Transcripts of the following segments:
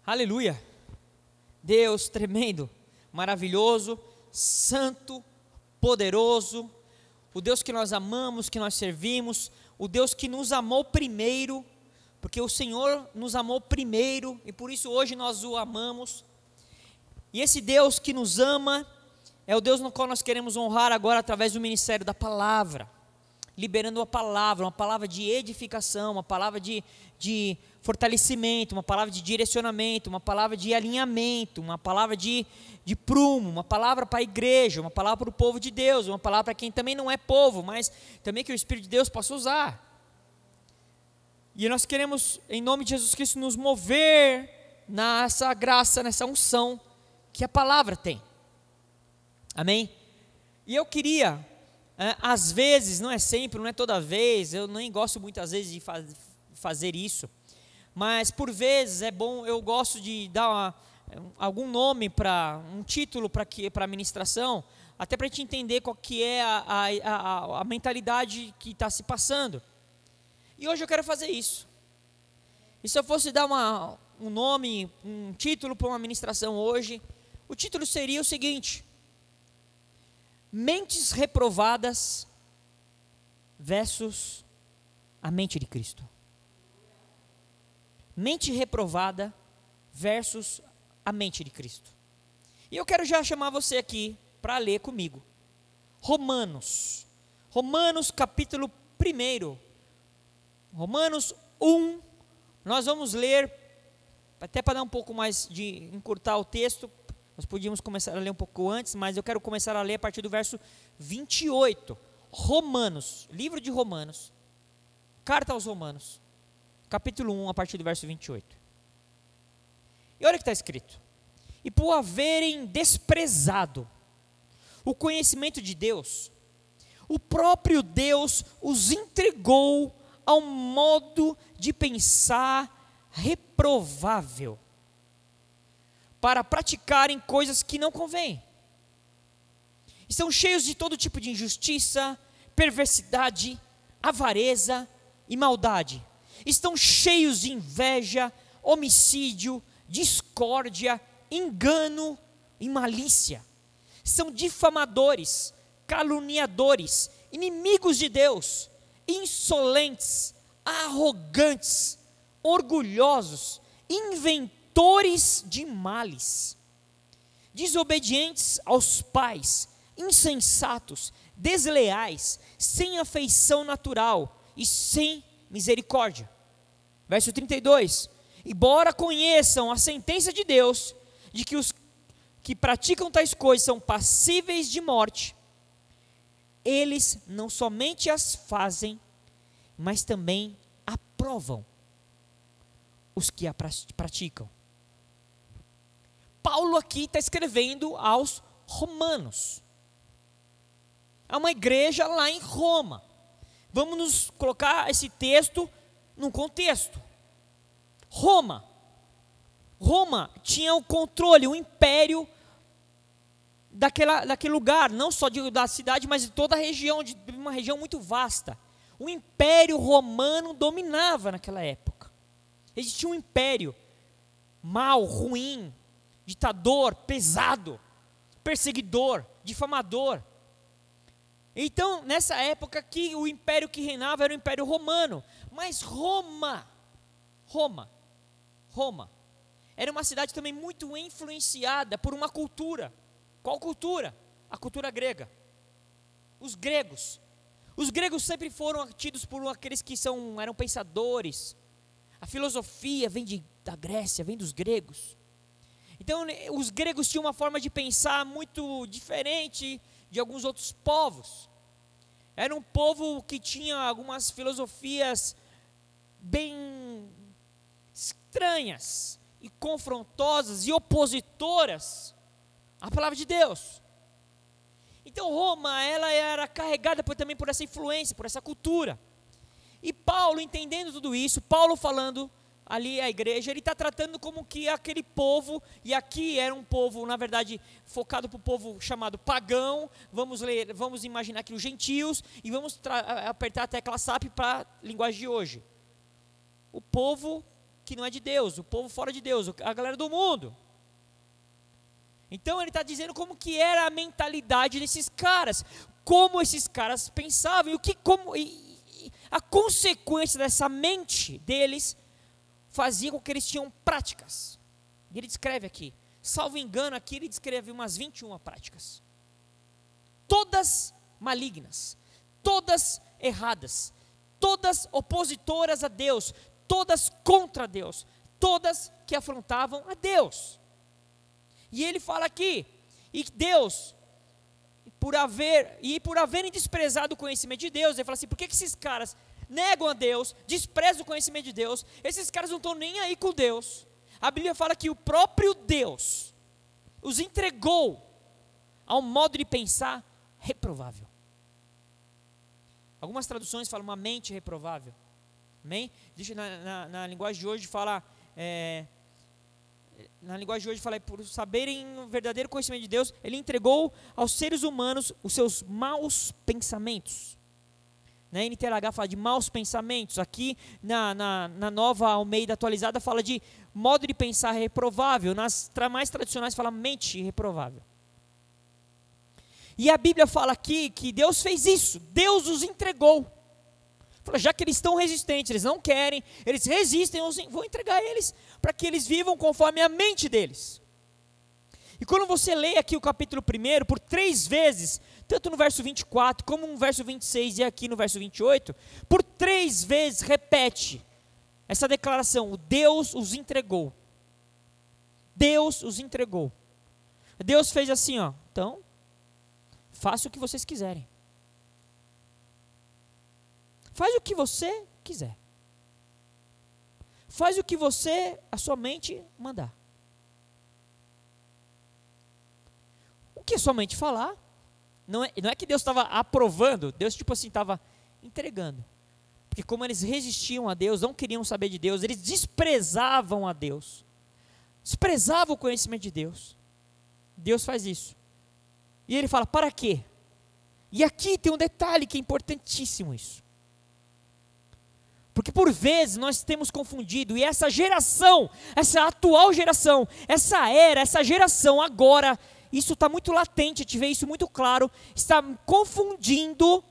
Aleluia! Deus tremendo, maravilhoso, santo, poderoso, o Deus que nós amamos, que nós servimos, o Deus que nos amou primeiro, porque o Senhor nos amou primeiro e por isso hoje nós o amamos. E esse Deus que nos ama é o Deus no qual nós queremos honrar agora através do ministério da palavra, liberando a palavra, uma palavra de edificação, uma palavra de fortalecimento, uma palavra de direcionamento, uma palavra de alinhamento, uma palavra de prumo, uma palavra para a igreja, uma palavra para o povo de Deus, uma palavra para quem também não é povo, mas também que o Espírito de Deus possa usar. E nós queremos, em nome de Jesus Cristo, nos mover nessa graça, nessa unção que a palavra tem. Amém? E eu queria, às vezes, não é sempre, não é toda vez, eu nem gosto muitas vezes de fazer isso, mas por vezes é bom, eu gosto de dar algum nome um título para a ministração, até para a gente entender qual que é a mentalidade que está se passando. E hoje eu quero fazer isso. E se eu fosse dar um nome, um título para uma ministração hoje, o título seria o seguinte: Mentes reprovadas versus a mente de Cristo. Mente reprovada versus a mente de Cristo. E eu quero já chamar você aqui para ler comigo. Romanos capítulo 1. Romanos 1. Nós vamos ler, até para dar um pouco mais de encurtar o texto. Nós podíamos começar a ler um pouco antes, mas eu quero começar a ler a partir do verso 28. Romanos, livro de Romanos, carta aos Romanos, capítulo 1, a partir do verso 28. E olha o que está escrito: E por haverem desprezado o conhecimento de Deus, o próprio Deus os entregou ao modo de pensar reprovável, para praticarem coisas que não convêm. Estão cheios de todo tipo de injustiça, perversidade, avareza e maldade. Estão cheios de inveja, homicídio, discórdia, engano e malícia. São difamadores, caluniadores, inimigos de Deus, insolentes, arrogantes, orgulhosos, inventores de males, desobedientes aos pais, insensatos, desleais, sem afeição natural e sem misericórdia. Verso 32: Embora conheçam a sentença de Deus, de que os que praticam tais coisas são passíveis de morte, eles não somente as fazem, mas também aprovam os que a praticam. Paulo aqui está escrevendo aos romanos. É uma igreja lá em Roma. Vamos nos colocar esse texto num contexto. Roma tinha o controle, o império daquele lugar, não só da cidade, mas de toda a região, de uma região muito vasta. O império romano dominava naquela época. Existia um império mau, ruim, ditador, pesado, perseguidor, difamador. Então, nessa época que o império que reinava era o Império Romano. Mas Roma era uma cidade também muito influenciada por uma cultura. Qual cultura? A cultura grega. Os gregos sempre foram tidos por aqueles que eram pensadores. A filosofia vem da Grécia, vem dos gregos. Então, os gregos tinham uma forma de pensar muito diferente de alguns outros povos. Era um povo que tinha algumas filosofias bem estranhas e confrontosas e opositoras à palavra de Deus. Então Roma, ela era carregada também por essa influência, por essa cultura. E Paulo, entendendo tudo isso, Paulo falando ali à igreja, ele está tratando como que aquele povo, e aqui era um povo, na verdade, focado para o povo chamado pagão. Vamos imaginar aqui os gentios, e vamos apertar a tecla SAP para a linguagem de hoje. O povo que não é de Deus, o povo fora de Deus, a galera do mundo. Então ele está dizendo como que era a mentalidade desses caras, como esses caras pensavam, e a consequência dessa mente deles fazia com que eles tinham práticas. E ele descreve aqui, salvo engano, aqui ele descreve umas 21 práticas. Todas malignas, todas erradas, todas opositoras a Deus, todas contra Deus, todas que afrontavam a Deus. E ele fala aqui, e Deus, por haverem desprezado o conhecimento de Deus, ele fala assim, por que esses caras negam a Deus, desprezam o conhecimento de Deus, esses caras não estão nem aí com Deus. A Bíblia fala que o próprio Deus os entregou a um modo de pensar reprovável. Algumas traduções falam uma mente reprovável. Amém? Na linguagem de hoje fala... Na linguagem de hoje fala, por saberem o verdadeiro conhecimento de Deus, ele entregou aos seres humanos os seus maus pensamentos. Na NTLH fala de maus pensamentos, aqui na nova Almeida atualizada fala de modo de pensar reprovável, nas mais tradicionais fala mente reprovável. E a Bíblia fala aqui que Deus fez isso, Deus os entregou. Fala, já que eles estão resistentes, eles não querem, eles resistem, eu vou entregar eles para que eles vivam conforme a mente deles. E quando você lê aqui o capítulo 1, por 3 vezes, tanto no verso 24, como no verso 26 e aqui no verso 28, por 3 vezes repete essa declaração, Deus os entregou. Deus os entregou. Deus fez assim, ó, então, faça o que vocês quiserem. Faz o que você quiser. Faz o que a sua mente mandar. O que a sua mente falar, não é que Deus estava aprovando, Deus tipo assim estava entregando. Porque como eles resistiam a Deus, não queriam saber de Deus, eles desprezavam a Deus. Desprezavam o conhecimento de Deus. Deus faz isso. E ele fala, para quê? E aqui tem um detalhe que é importantíssimo isso. Porque por vezes nós temos confundido, e essa geração, essa atual geração, essa geração agora, isso está muito latente, a gente vê isso muito claro, está confundindo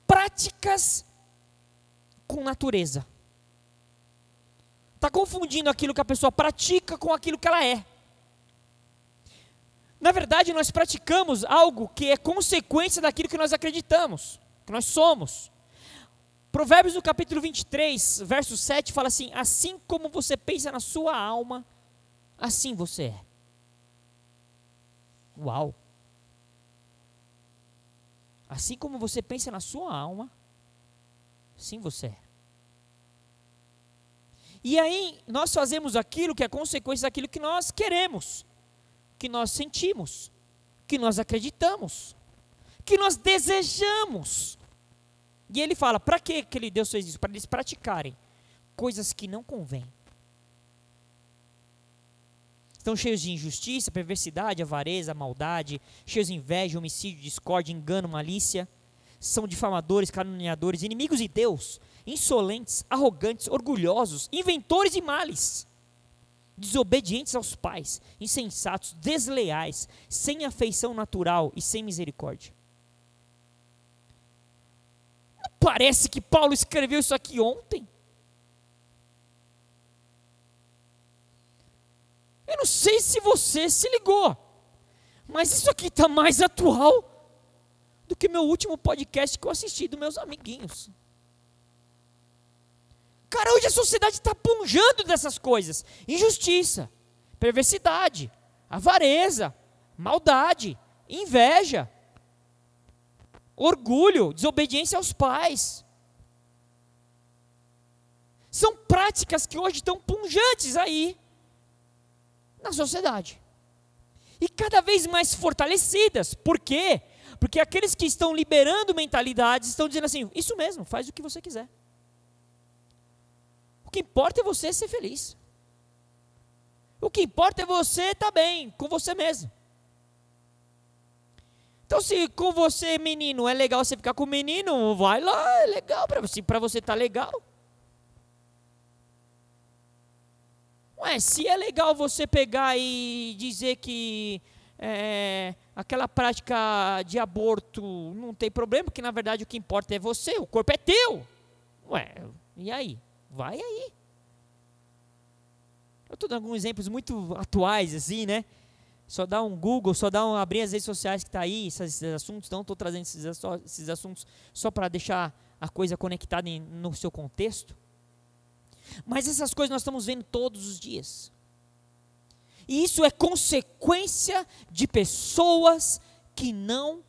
práticas com natureza. Está confundindo aquilo que a pessoa pratica com aquilo que ela é. Na verdade, nós praticamos algo que é consequência daquilo que nós acreditamos, que nós somos. Provérbios no capítulo 23, verso 7, fala assim, assim como você pensa na sua alma, assim você é. Uau! Assim como você pensa na sua alma, assim você é. E aí, nós fazemos aquilo que é consequência daquilo que nós queremos, que nós sentimos, que nós acreditamos, que nós desejamos. E ele fala, para que Deus fez isso? Para eles praticarem coisas que não convêm. Estão cheios de injustiça, perversidade, avareza, maldade, cheios de inveja, homicídio, discórdia, engano, malícia. São difamadores, caluniadores, inimigos de Deus, insolentes, arrogantes, orgulhosos, inventores de males, desobedientes aos pais, insensatos, desleais, sem afeição natural e sem misericórdia. Parece que Paulo escreveu isso aqui ontem. Eu não sei se você se ligou, mas isso aqui está mais atual do que meu último podcast que eu assisti dos meus amiguinhos. Cara, hoje a sociedade está punjando dessas coisas. Injustiça, perversidade, avareza, maldade, inveja, orgulho, desobediência aos pais. São práticas que hoje estão punjantes aí na sociedade. E cada vez mais fortalecidas. Por quê? Porque aqueles que estão liberando mentalidades estão dizendo assim, isso mesmo, faz o que você quiser. O que importa é você ser feliz. O que importa é você estar bem com você mesmo. Então, se com você, menino, é legal você ficar com o menino, vai lá, é legal para você estar legal. Se é legal você pegar e dizer que aquela prática de aborto não tem problema, porque na verdade o que importa é você, o corpo é teu. E aí? Vai aí. Eu estou dando alguns exemplos muito atuais, assim, né? Só dá um Google, abrir as redes sociais que está aí, esses assuntos. Então, estou trazendo esses assuntos só para deixar a coisa conectada no seu contexto. Mas essas coisas nós estamos vendo todos os dias. E isso é consequência de pessoas que não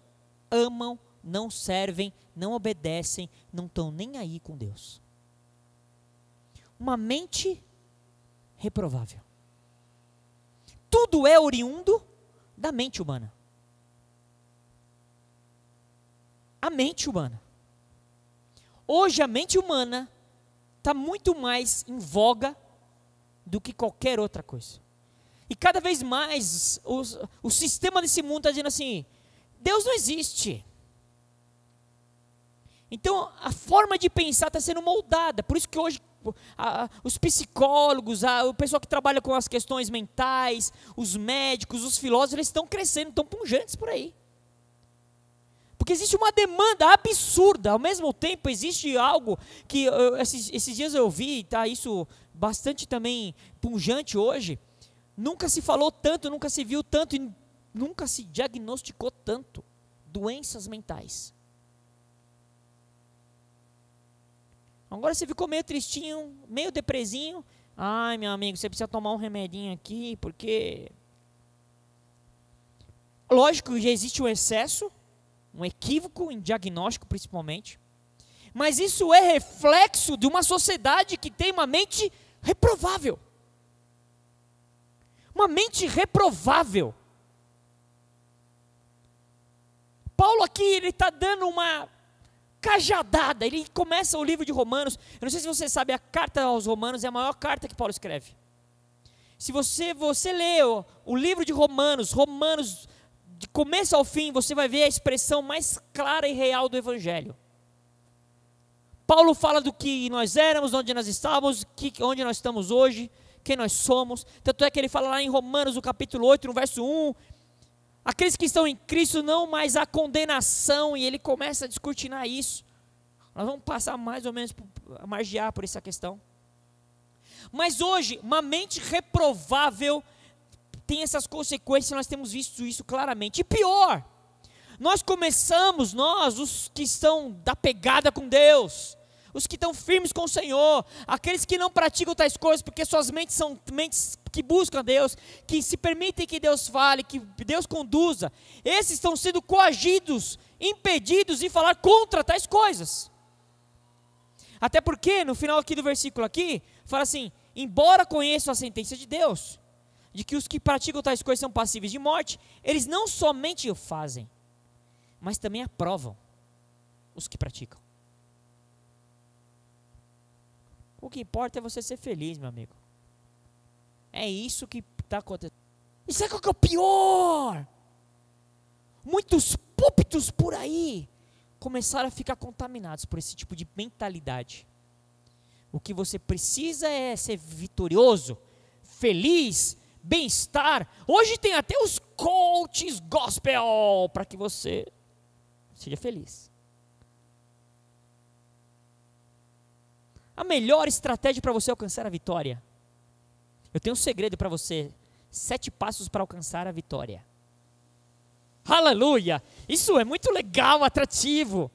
amam, não servem, não obedecem, não estão nem aí com Deus. Uma mente reprovável. Tudo é oriundo da mente humana. A mente humana. Hoje a mente humana está muito mais em voga do que qualquer outra coisa. E cada vez mais o sistema desse mundo está dizendo assim, Deus não existe. Então a forma de pensar está sendo moldada. Por isso que hoje os psicólogos, o pessoal que trabalha com as questões mentais, os médicos, os filósofos, eles estão crescendo, estão pujantes por aí. Porque existe uma demanda absurda, ao mesmo tempo existe algo que esses dias eu vi, tá, isso bastante também pujante hoje, nunca se falou tanto, nunca se viu tanto, e nunca se diagnosticou tanto doenças mentais. Agora você ficou meio tristinho, meio depresinho. Ai, meu amigo, você precisa tomar um remedinho aqui, porque... Lógico que já existe um excesso, um equívoco em diagnóstico principalmente. Mas isso é reflexo de uma sociedade que tem uma mente reprovável. Uma mente reprovável. Paulo aqui, ele está dando uma cajadada, ele começa o livro de Romanos. Eu não sei se você sabe, a carta aos Romanos é a maior carta que Paulo escreve. Se você lê o livro de Romanos, de começo ao fim, você vai ver a expressão mais clara e real do Evangelho. Paulo fala do que nós éramos, onde nós estávamos, onde nós estamos hoje, quem nós somos. Tanto é que ele fala lá em Romanos, no capítulo 8, no verso 1, aqueles que estão em Cristo não mais há condenação, e ele começa a descortinar isso. Nós vamos passar mais ou menos a margear por essa questão. Mas hoje, uma mente reprovável tem essas consequências, nós temos visto isso claramente. E pior, nós, os que estão da pegada com Deus, os que estão firmes com o Senhor, aqueles que não praticam tais coisas, porque suas mentes são mentes que buscam a Deus, que se permitem que Deus fale, que Deus conduza, esses estão sendo coagidos, impedidos de falar contra tais coisas. Até porque, no final aqui do versículo aqui, fala assim, embora conheçam a sentença de Deus, de que os que praticam tais coisas são passíveis de morte, eles não somente o fazem, mas também aprovam os que praticam. O que importa é você ser feliz, meu amigo. É isso que está acontecendo. E sabe qual que é o pior? Muitos púlpitos por aí começaram a ficar contaminados por esse tipo de mentalidade. O que você precisa é ser vitorioso, feliz, bem-estar. Hoje tem até os coaches gospel para que você seja feliz. A melhor estratégia para você alcançar a vitória. Eu tenho um segredo para você. 7 passos para alcançar a vitória. Aleluia! Isso é muito legal, atrativo.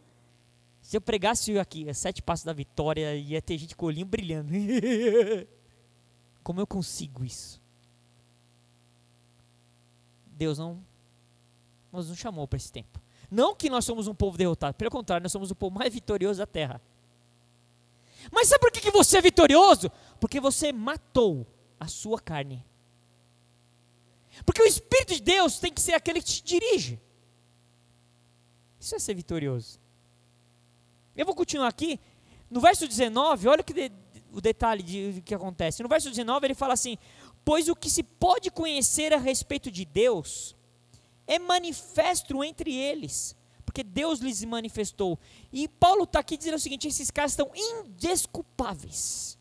Se eu pregasse aqui, 7 passos da vitória, ia ter gente com o olhinho brilhando. Como eu consigo isso? Deus não nos chamou para esse tempo. Não que nós somos um povo derrotado, pelo contrário, nós somos o povo mais vitorioso da terra. Mas sabe por que você é vitorioso? Porque você matou a sua carne. Porque o Espírito de Deus tem que ser aquele que te dirige. Isso é ser vitorioso. Eu vou continuar aqui. No verso 19, olha o detalhe de que acontece. No verso 19 ele fala assim, pois o que se pode conhecer a respeito de Deus é manifesto entre eles, porque Deus lhes manifestou. E Paulo está aqui dizendo o seguinte, esses caras estão indesculpáveis.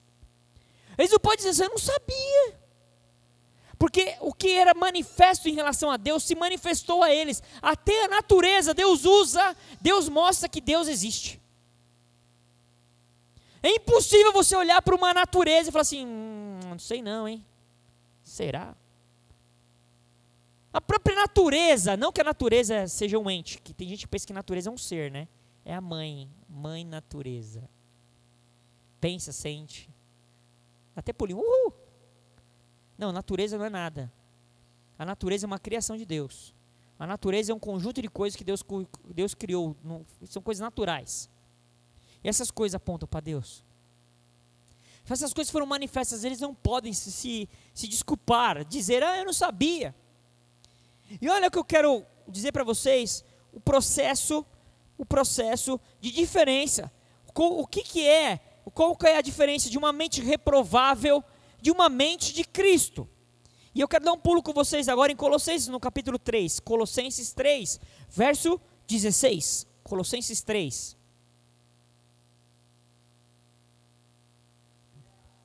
Eles não podem dizer assim, eu não sabia. Porque o que era manifesto em relação a Deus se manifestou a eles. Até a natureza Deus usa, Deus mostra que Deus existe. É impossível você olhar para uma natureza e falar assim, não sei não, hein? Será? A própria natureza, não que a natureza seja um ente, que tem gente que pensa que a natureza é um ser, né? É a mãe natureza. Pensa, sente. Até pulinho, Não, natureza não é nada. A natureza é uma criação de Deus. A natureza é um conjunto de coisas que Deus criou, são coisas naturais. E essas coisas apontam para Deus. Se essas coisas foram manifestas, eles não podem se desculpar, dizer, eu não sabia. E olha o que eu quero dizer para vocês, o processo de diferença. Qual é a diferença de uma mente reprovável de uma mente de Cristo? E eu quero dar um pulo com vocês agora em Colossenses, no capítulo 3. Colossenses 3, verso 16. Colossenses 3.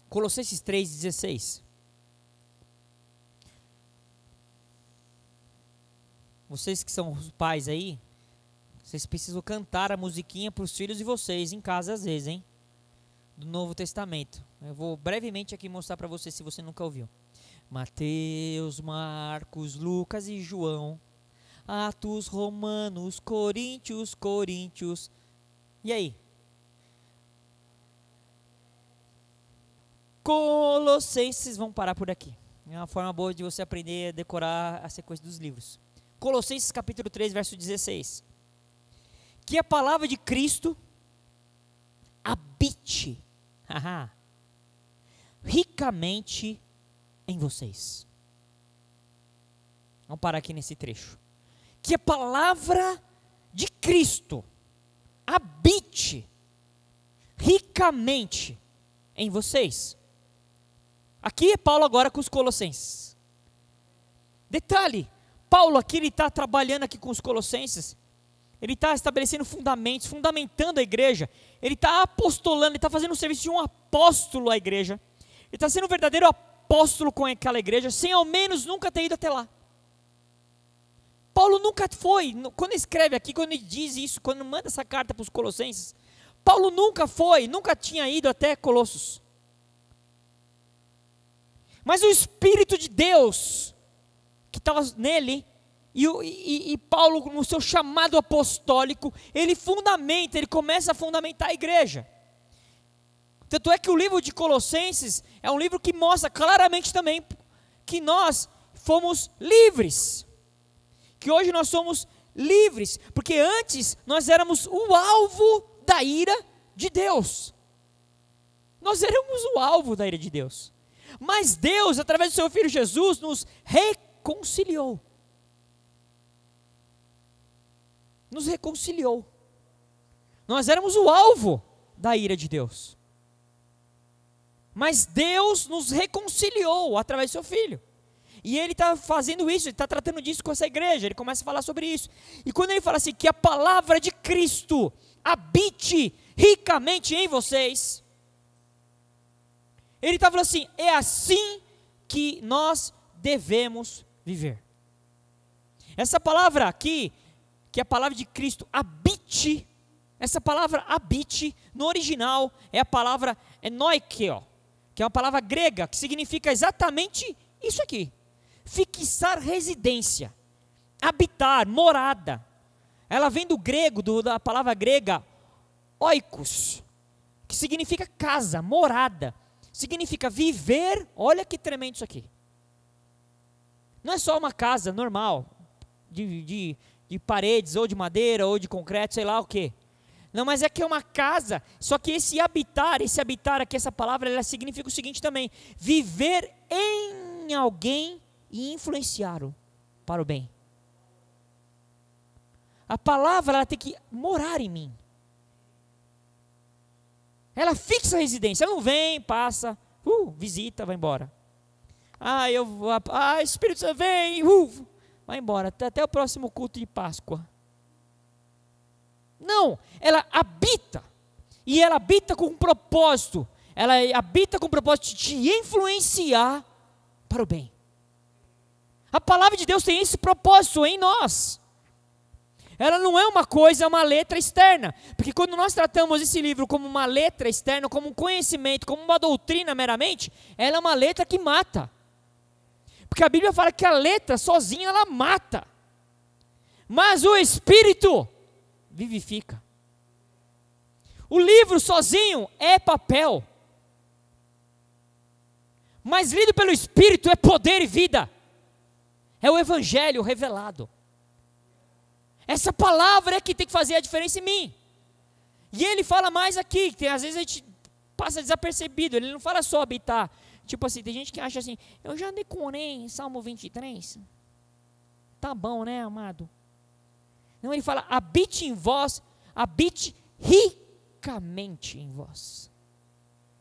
Colossenses 3, 16. Vocês que são os pais aí, vocês precisam cantar a musiquinha para os filhos de vocês em casa às vezes, hein? Do Novo Testamento. Eu vou brevemente aqui mostrar para você se você nunca ouviu. Mateus, Marcos, Lucas e João. Atos, Romanos, Coríntios. E aí? Colossenses, vamos parar por aqui. É uma forma boa de você aprender a decorar a sequência dos livros. Colossenses capítulo 3, verso 16. Que a palavra de Cristo habite ricamente em vocês. Vamos parar aqui nesse trecho. Que a palavra de Cristo habite ricamente em vocês. Aqui é Paulo agora com os colossenses. Detalhe, Paulo aqui ele está trabalhando aqui com os colossenses, ele está estabelecendo fundamentos, fundamentando a igreja, ele está apostolando, ele está fazendo o serviço de um apóstolo à igreja, ele está sendo um verdadeiro apóstolo com aquela igreja, sem ao menos nunca ter ido até lá. Paulo nunca foi, quando escreve aqui, quando ele diz isso, quando manda essa carta para os colossenses, Paulo nunca tinha ido até Colossos. Mas o Espírito de Deus que estava nele, e Paulo no seu chamado apostólico, ele começa a fundamentar a igreja. Tanto é que o livro de Colossenses é um livro que mostra claramente também que nós fomos livres, que hoje nós somos livres, porque antes nós éramos o alvo da ira de Deus. Nós éramos o alvo da ira de Deus. Mas Deus, através do seu Filho Jesus, nos reconciliou. Nos reconciliou. Nós éramos o alvo da ira de Deus. Mas Deus nos reconciliou através do seu Filho. E Ele está fazendo isso, Ele está tratando disso com essa igreja, Ele começa a falar sobre isso. E quando Ele fala assim, que a palavra de Cristo habite ricamente em vocês, Ele está falando assim, é assim que nós devemos viver. Essa palavra aqui, que é a palavra de Cristo, habite, essa palavra habite, no original, é a palavra enoikeo, que é uma palavra grega, que significa exatamente isso aqui. Fixar residência, habitar, morada. Ela vem do grego, da palavra grega, oikos, que significa casa, morada. Significa viver, olha que tremendo isso aqui. Não é só uma casa normal, de paredes, ou de madeira, ou de concreto, sei lá o que. Não, mas é que é uma casa, só que esse habitar aqui, essa palavra, ela significa o seguinte também, viver em alguém e influenciá-lo para o bem. A palavra, ela tem que morar em mim. Ela fixa a residência, ela não vem, passa, visita, vai embora. Espírito Santo vem, vai embora, até o próximo culto de Páscoa. Não, ela habita, e ela habita com um propósito, ela habita com o propósito de te influenciar para o bem. A palavra de Deus tem esse propósito em nós. Ela não é uma coisa, é uma letra externa. Porque quando nós tratamos esse livro como uma letra externa, como um conhecimento, como uma doutrina meramente, ela é uma letra que mata. Porque a Bíblia fala que a letra sozinha ela mata. Mas o Espírito vivifica. O livro sozinho é papel. Mas lido pelo Espírito é poder e vida. É o Evangelho revelado. Essa palavra é que tem que fazer a diferença em mim. E ele fala mais aqui, que às vezes a gente passa desapercebido. Ele não fala só habitar. Tipo assim, tem gente que acha assim, eu já decorei em Salmo 23. Tá bom, né, amado? Não, ele fala, habite em vós, habite ricamente em vós.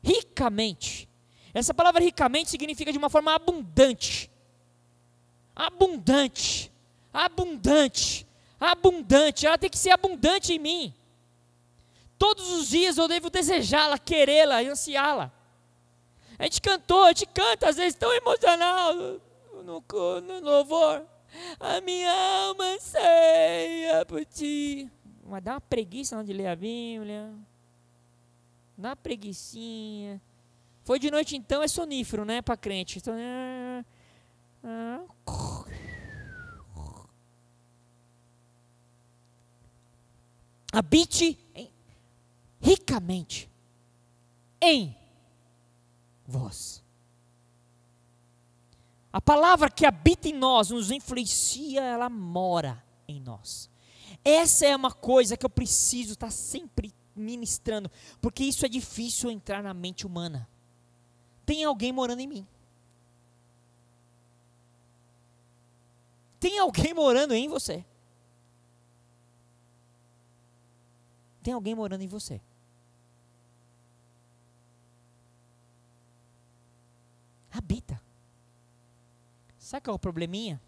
Ricamente. Essa palavra ricamente significa de uma forma abundante. Abundante. Abundante. Abundante. Ela tem que ser abundante em mim. Todos os dias eu devo desejá-la, querê-la, ansiá-la. A gente cantou, a gente canta às vezes tão emocional no louvor. A minha alma anseia por ti. Mas dá uma preguiça não de ler a Bíblia. Dá uma preguicinha. Foi de noite então, é sonífero, né, para crente. Habite ricamente em vós. A palavra que habita em nós, nos influencia, ela mora em nós. Essa é uma coisa que eu preciso estar sempre ministrando, porque isso é difícil entrar na mente humana. Tem alguém morando em mim. Tem alguém morando em você. Tem alguém morando em você. Habita. Sabe qual é o probleminha?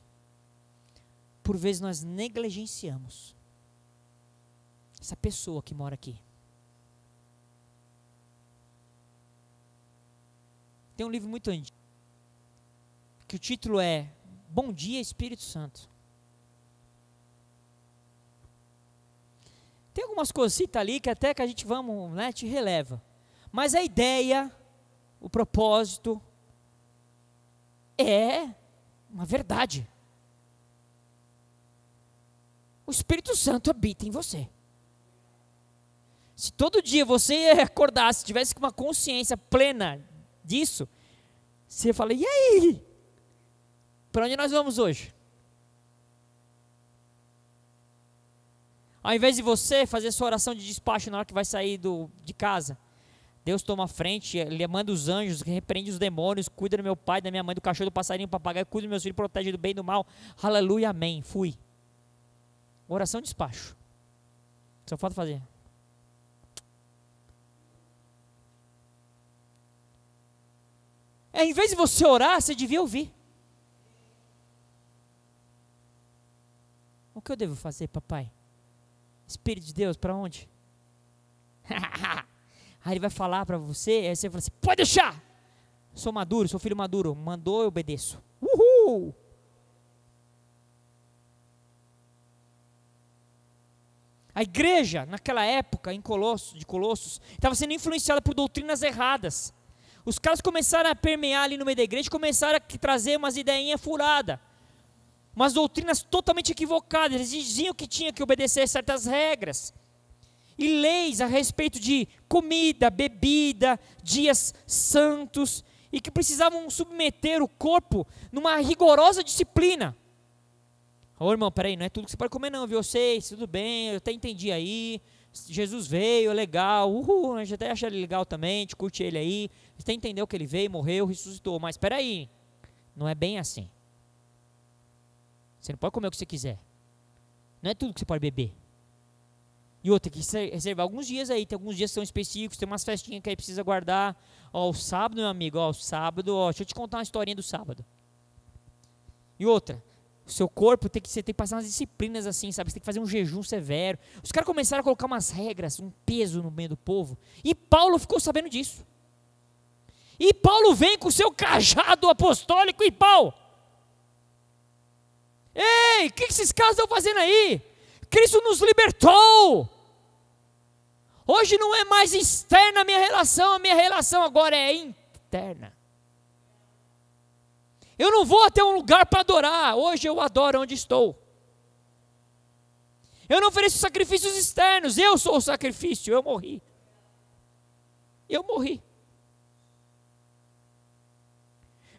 Por vezes nós negligenciamos essa pessoa que mora aqui. Tem um livro muito antigo, que o título é Bom Dia, Espírito Santo. Tem algumas cositas ali que até que a gente vamos, né, te releva. Mas a ideia, o propósito, é uma verdade. O Espírito Santo habita em você. Se todo dia você acordasse, tivesse uma consciência plena disso, você fala, e aí? Para onde nós vamos hoje? Ao invés de você fazer sua oração de despacho na hora que vai sair de casa, Deus toma a frente, Ele manda os anjos, repreende os demônios, cuida do meu pai, da minha mãe, do cachorro, do passarinho, do papagaio, cuida dos meus filhos, protege do bem e do mal. Aleluia, amém. Fui. Oração de despacho. Só falta fazer. Em vez de você orar, você devia ouvir. O que eu devo fazer, papai? Espírito de Deus, para onde? Aí ele vai falar para você, aí você fala assim, pode deixar. Sou maduro, sou filho maduro. Mandou, eu obedeço. Uhul! A igreja, naquela época, em Colossos, estava sendo influenciada por doutrinas erradas. Os caras começaram a permear ali no meio da igreja, começaram a trazer umas ideinhas furadas. Umas doutrinas totalmente equivocadas. Eles diziam que tinha que obedecer certas regras. E leis a respeito de comida, bebida, dias santos. E que precisavam submeter o corpo numa rigorosa disciplina. Ô irmão, peraí, não é tudo que você pode comer não, viu? Eu sei, tudo bem, eu até entendi aí. Jesus veio, é legal, a gente até acha ele legal também, a gente curte ele aí. Você até entendeu que ele veio, morreu, ressuscitou. Mas peraí, não é bem assim. Você não pode comer o que você quiser. Não é tudo que você pode beber. E outra, tem que reservar alguns dias aí. Tem alguns dias que são específicos, tem umas festinhas que aí precisa guardar. Ó, o sábado, meu amigo, ó, o sábado, ó, deixa eu te contar uma historinha do sábado. E outra, o seu corpo você tem que passar umas disciplinas assim, sabe? Você tem que fazer um jejum severo. Os caras começaram a colocar umas regras, um peso no meio do povo. E Paulo ficou sabendo disso. E Paulo vem com o seu cajado apostólico e pau. Ei, o que esses caras estão fazendo aí? Cristo nos libertou. Hoje não é mais externa a minha relação agora é interna. Eu não vou até um lugar para adorar, hoje eu adoro onde estou. Eu não ofereço sacrifícios externos, eu sou o sacrifício, eu morri. Eu morri.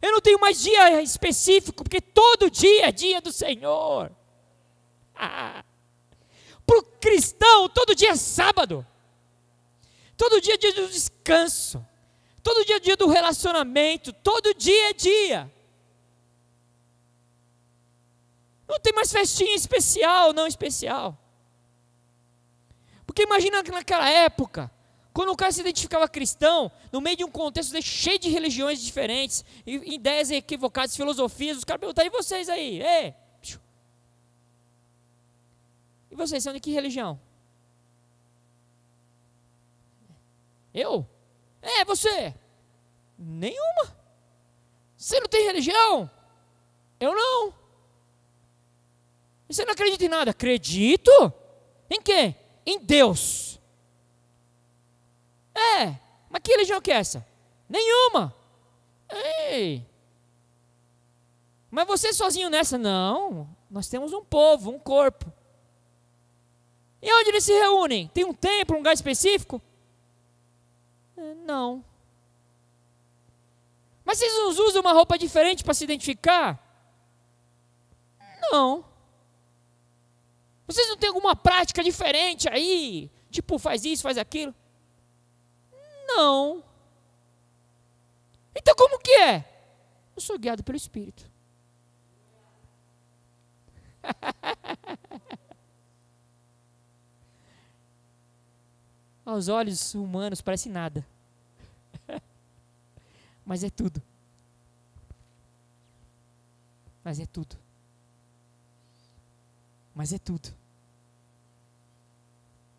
Eu não tenho mais dia específico, porque todo dia é dia do Senhor. Para o cristão, todo dia é sábado. Todo dia é dia do descanso. Todo dia é dia do relacionamento. Todo dia é dia. Não tem mais festinha especial, não especial. Porque imagina que naquela época, quando o cara se identificava cristão, no meio de um contexto cheio de religiões diferentes, ideias equivocadas, filosofias, os caras perguntavam, e vocês aí? E vocês são de que religião? Eu? Você? Nenhuma. Você não tem religião? Eu não. Você não acredita em nada? Acredito. Em quê? Em Deus. Mas que religião que é essa? Nenhuma. Ei. Mas você sozinho nessa? Não. Nós temos um povo, um corpo. E onde eles se reúnem? Tem um templo, um lugar específico? Não. Mas vocês não usam uma roupa diferente para se identificar? Não. Vocês não têm alguma prática diferente aí? Tipo, faz isso, faz aquilo? Não. Então como que é? Eu sou guiado pelo Espírito. Aos olhos humanos parece nada. Mas é tudo. Mas é tudo. Mas é tudo.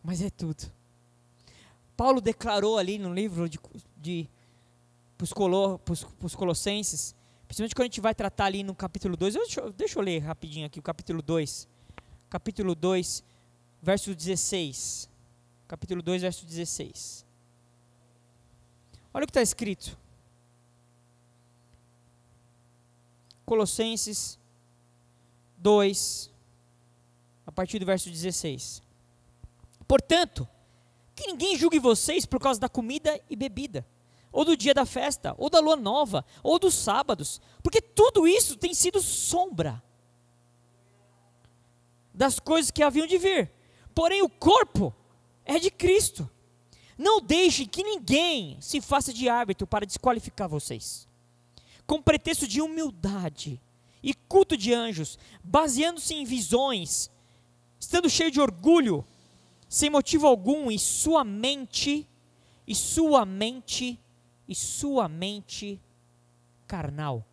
Mas é tudo. Paulo declarou ali no livro para os Colossenses, principalmente quando a gente vai tratar ali no capítulo 2, deixa eu ler rapidinho aqui o capítulo 2. Capítulo 2, verso 16. Capítulo 2, verso 16. Olha o que está escrito. Colossenses 2, a partir do verso 16. Portanto, que ninguém julgue vocês por causa da comida e bebida, ou do dia da festa, ou da lua nova, ou dos sábados, porque tudo isso tem sido sombra das coisas que haviam de vir. Porém, o corpo é de Cristo. Não deixem que ninguém se faça de árbitro para desqualificar vocês, com pretexto de humildade e culto de anjos, baseando-se em visões, estando cheio de orgulho, sem motivo algum, e sua mente carnal.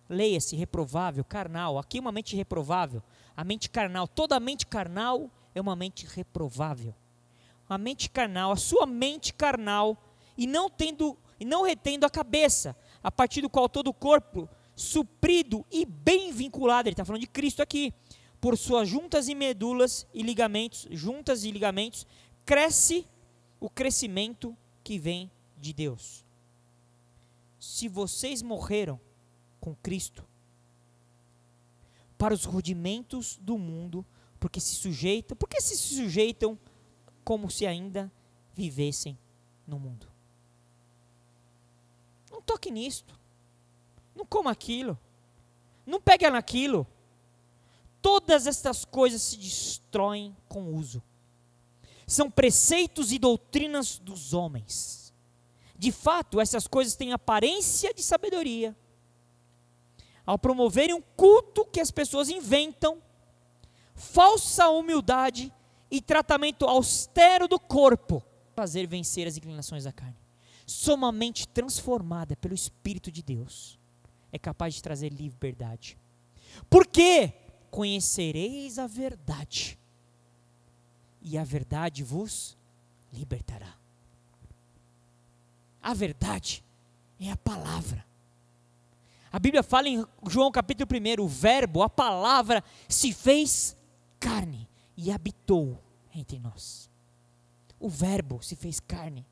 Leia-se, reprovável, carnal. Aqui uma mente reprovável. A mente carnal, toda mente carnal é uma mente reprovável. A mente carnal, a sua mente carnal, e não retendo a cabeça, a partir do qual todo o corpo, suprido e bem vinculado, ele está falando de Cristo aqui, por suas juntas e medulas e ligamentos, cresce o crescimento que vem de Deus. Se vocês morreram com Cristo para os rudimentos do mundo, porque se sujeitam como se ainda vivessem no mundo. Não toque nisto. Não coma aquilo. Não pegue naquilo. Todas estas coisas se destroem com o uso. São preceitos e doutrinas dos homens. De fato, essas coisas têm aparência de sabedoria. Ao promoverem um culto que as pessoas inventam, falsa humildade e tratamento austero do corpo, fazer vencer as inclinações da carne. Somente transformada pelo Espírito de Deus é capaz de trazer liberdade. Por quê? Conhecereis a verdade, e a verdade vos libertará. A verdade é a palavra. A Bíblia fala em João capítulo 1, o verbo, a palavra se fez carne e habitou entre nós. O verbo se fez carne.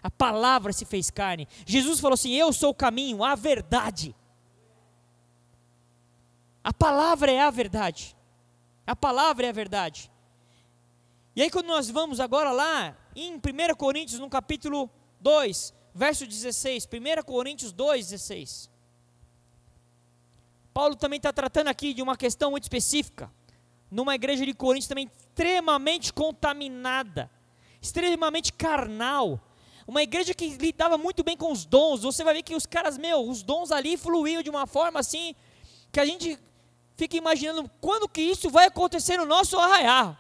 A palavra se fez carne. Jesus falou assim: eu sou o caminho, a verdade. A palavra é a verdade. A palavra é a verdade. E aí quando nós vamos agora lá em 1 Coríntios, no capítulo 2, verso 16, 1 Coríntios 2, 16. Paulo também está tratando aqui de uma questão muito específica, numa igreja de Coríntios também extremamente contaminada, extremamente carnal, uma igreja que lidava muito bem com os dons. Você vai ver que os caras, os dons ali fluíam de uma forma assim, que a gente fica imaginando, quando que isso vai acontecer no nosso arraial?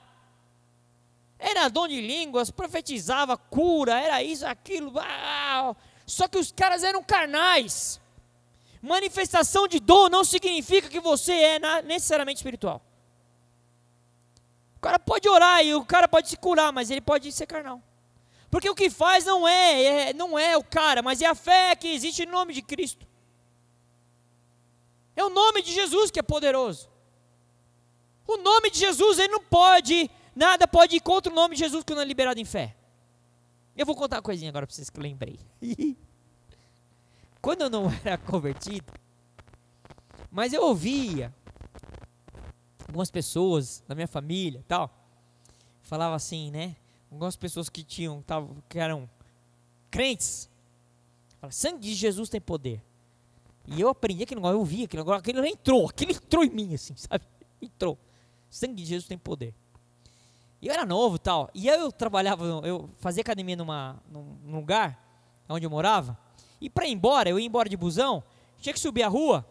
Era dom de línguas, profetizava, cura, era isso, aquilo, só que os caras eram carnais. Manifestação de dom não significa que você é necessariamente espiritual. O cara pode orar e o cara pode se curar, mas ele pode ser carnal. Porque o que faz não é o cara, mas é a fé que existe no nome de Cristo. É o nome de Jesus que é poderoso. O nome de Jesus, ele não pode, nada pode ir contra o nome de Jesus quando é liberado em fé. Eu vou contar uma coisinha agora para vocês que eu lembrei. Quando eu não era convertido, mas eu ouvia algumas pessoas da minha família, tal, falava assim, né? Algumas pessoas que eram crentes, falavam, sangue de Jesus tem poder. E eu aprendi aquele negócio, eu ouvia aquele negócio, aquilo entrou em mim, assim, sabe? Entrou. Sangue de Jesus tem poder. E eu era novo, tal, e eu eu fazia academia num lugar onde eu morava. E para ir embora, eu ia embora de busão, tinha que subir a rua,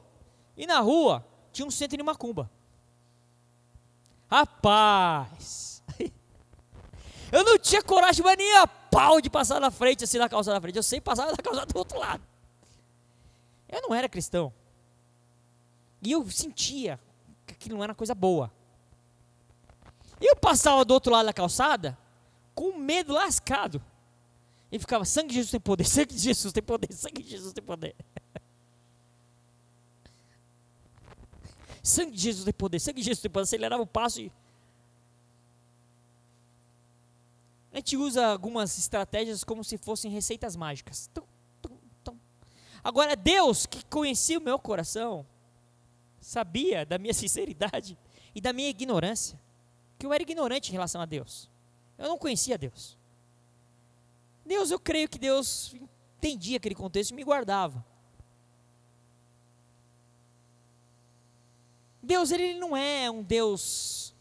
e na rua tinha um centro de macumba. Rapaz, eu não tinha coragem, mas nem a pau de passar na frente, assim, na calçada da frente. Eu sempre passava na calçada do outro lado. Eu não era cristão. E eu sentia que aquilo não era coisa boa. E eu passava do outro lado da calçada, com medo lascado. E ficava, sangue de Jesus tem poder, sangue de Jesus tem poder, sangue de Jesus tem poder. Sangue de Jesus tem poder, sangue de Jesus tem poder. Acelerava o passo e... A gente usa algumas estratégias como se fossem receitas mágicas. Agora, Deus, que conhecia o meu coração, sabia da minha sinceridade e da minha ignorância, que eu era ignorante em relação a Deus. Eu não conhecia Deus. Eu creio que Deus entendia aquele contexto e me guardava. Deus, ele não é um Deus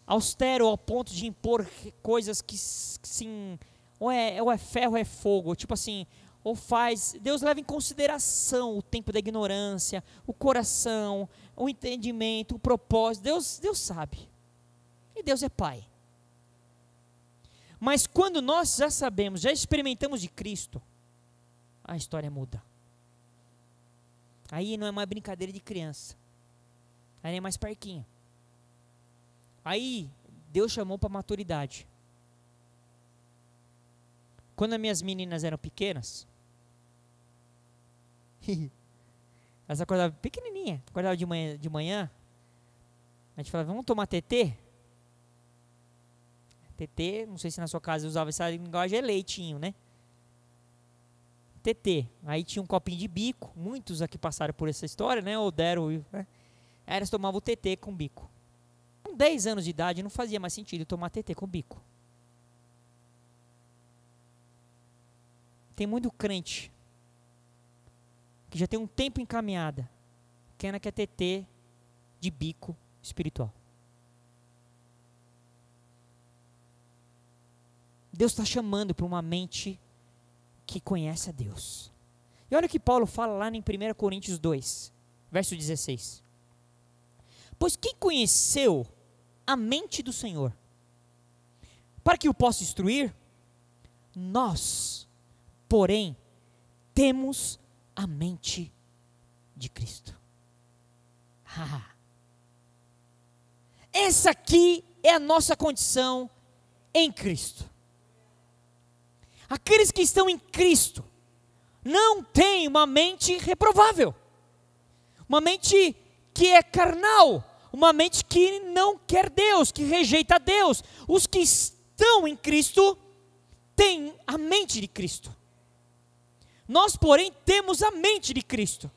austero ao ponto de impor coisas que sim, ou é ferro ou é fogo, tipo assim, ou faz. Deus leva em consideração o tempo da ignorância, o coração, o entendimento, o propósito. Deus sabe. E Deus é Pai. Mas quando nós já sabemos, já experimentamos de Cristo, a história muda. Aí não é mais brincadeira de criança. Aí é mais parquinho. Aí Deus chamou para maturidade. Quando as minhas meninas eram pequenas, elas acordavam pequenininha, acordavam de manhã, a gente falava, vamos tomar TT? TT, não sei se na sua casa usava essa linguagem, é leitinho, né? TT, aí tinha um copinho de bico, muitos aqui passaram por essa história, né? Ou deram, né? Aí elas tomavam o TT com bico. Com 10 anos de idade não fazia mais sentido tomar TT com bico. Tem muito crente que já tem um tempo encaminhada, que ainda quer TT de bico espiritual. Deus está chamando para uma mente que conhece a Deus. E olha o que Paulo fala lá em 1 Coríntios 2, verso 16. Pois quem conheceu a mente do Senhor, para que o possa instruir? Nós, porém, temos a mente de Cristo. Essa aqui é a nossa condição em Cristo. Aqueles que estão em Cristo não têm uma mente reprovável. uma mente que é carnal, uma mente que não quer Deus, que rejeita Deus. Os que estão em Cristo têm a mente de Cristo. Nós, porém, temos a mente de Cristo.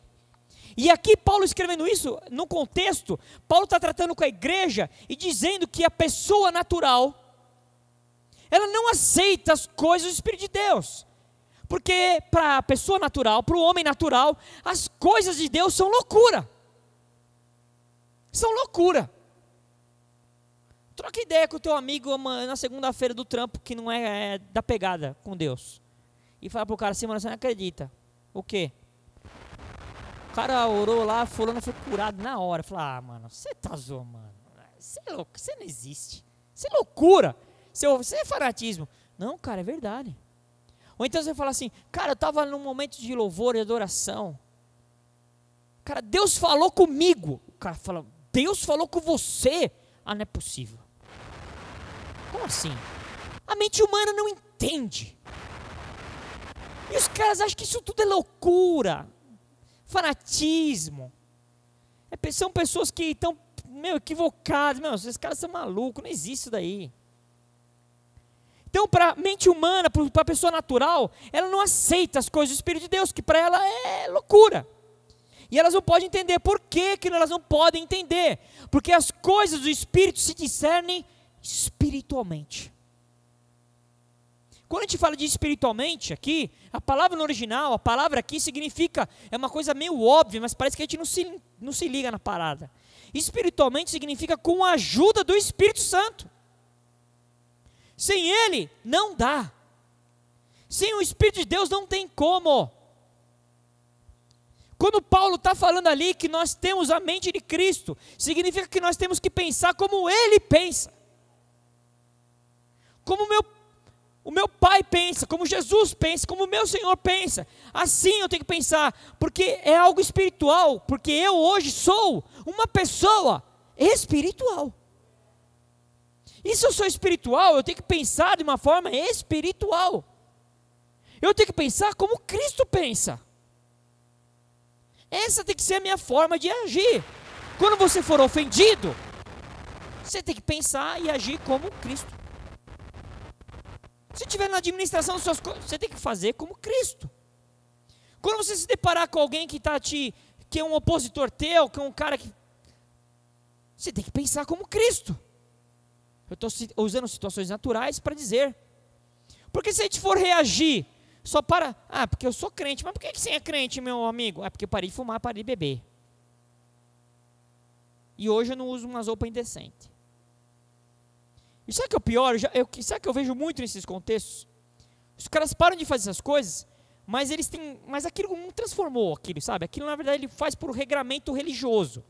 E aqui Paulo escrevendo isso, no contexto, Paulo está tratando com a igreja e dizendo que a pessoa natural, ela não aceita as coisas do Espírito de Deus. Porque para a pessoa natural, para o homem natural, as coisas de Deus são loucura. São loucura. Troca ideia com o teu amigo na segunda-feira do trampo, que não é da pegada com Deus. E fala pro cara assim, mano, você não acredita. O quê? O cara orou lá, fulano foi curado na hora. Fala, mano, você tá zoando, mano. Você é louco, você não existe. Isso é loucura. Isso é fanatismo. Não, cara, é verdade. Ou então você fala assim, cara, eu estava num momento de louvor e adoração. Cara, Deus falou comigo. O cara fala, Deus falou com você? Ah, não é possível. Como assim? A mente humana não entende. E os caras acham que isso tudo é loucura, fanatismo. São pessoas que estão, equivocadas. Esses caras são malucos, não existe isso daí. Então, para a mente humana, para a pessoa natural, ela não aceita as coisas do Espírito de Deus, que para ela é loucura. E elas não podem entender. Por que elas não podem entender? Porque as coisas do Espírito se discernem espiritualmente. Quando a gente fala de espiritualmente aqui, a palavra no original, a palavra aqui significa, é uma coisa meio óbvia, mas parece que a gente não se liga na parada. Espiritualmente significa com a ajuda do Espírito Santo. Sem Ele, não dá. Sem o Espírito de Deus não tem como. Quando Paulo está falando ali que nós temos a mente de Cristo, significa que nós temos que pensar como Ele pensa. Como o meu Pai pensa, como Jesus pensa, como o meu Senhor pensa. Assim eu tenho que pensar, porque é algo espiritual, porque eu hoje sou uma pessoa espiritual. E se eu sou espiritual, eu tenho que pensar de uma forma espiritual. Eu tenho que pensar como Cristo pensa. Essa tem que ser a minha forma de agir. Quando você for ofendido, você tem que pensar e agir como Cristo. Se estiver na administração das suas coisas, você tem que fazer como Cristo. Quando você se deparar com alguém que é um opositor teu, que é um cara que... Você tem que pensar como Cristo. Eu estou usando situações naturais para dizer. Porque se a gente for reagir só para... porque eu sou crente. Mas por que você é crente, meu amigo? É porque eu parei de fumar, parei de beber. E hoje eu não uso umas roupas indecentes. E sabe o que é o pior? Sabe o que eu vejo muito nesses contextos? Os caras param de fazer essas coisas, mas mas aquilo não transformou aquilo, sabe? Aquilo na verdade ele faz por regramento religioso.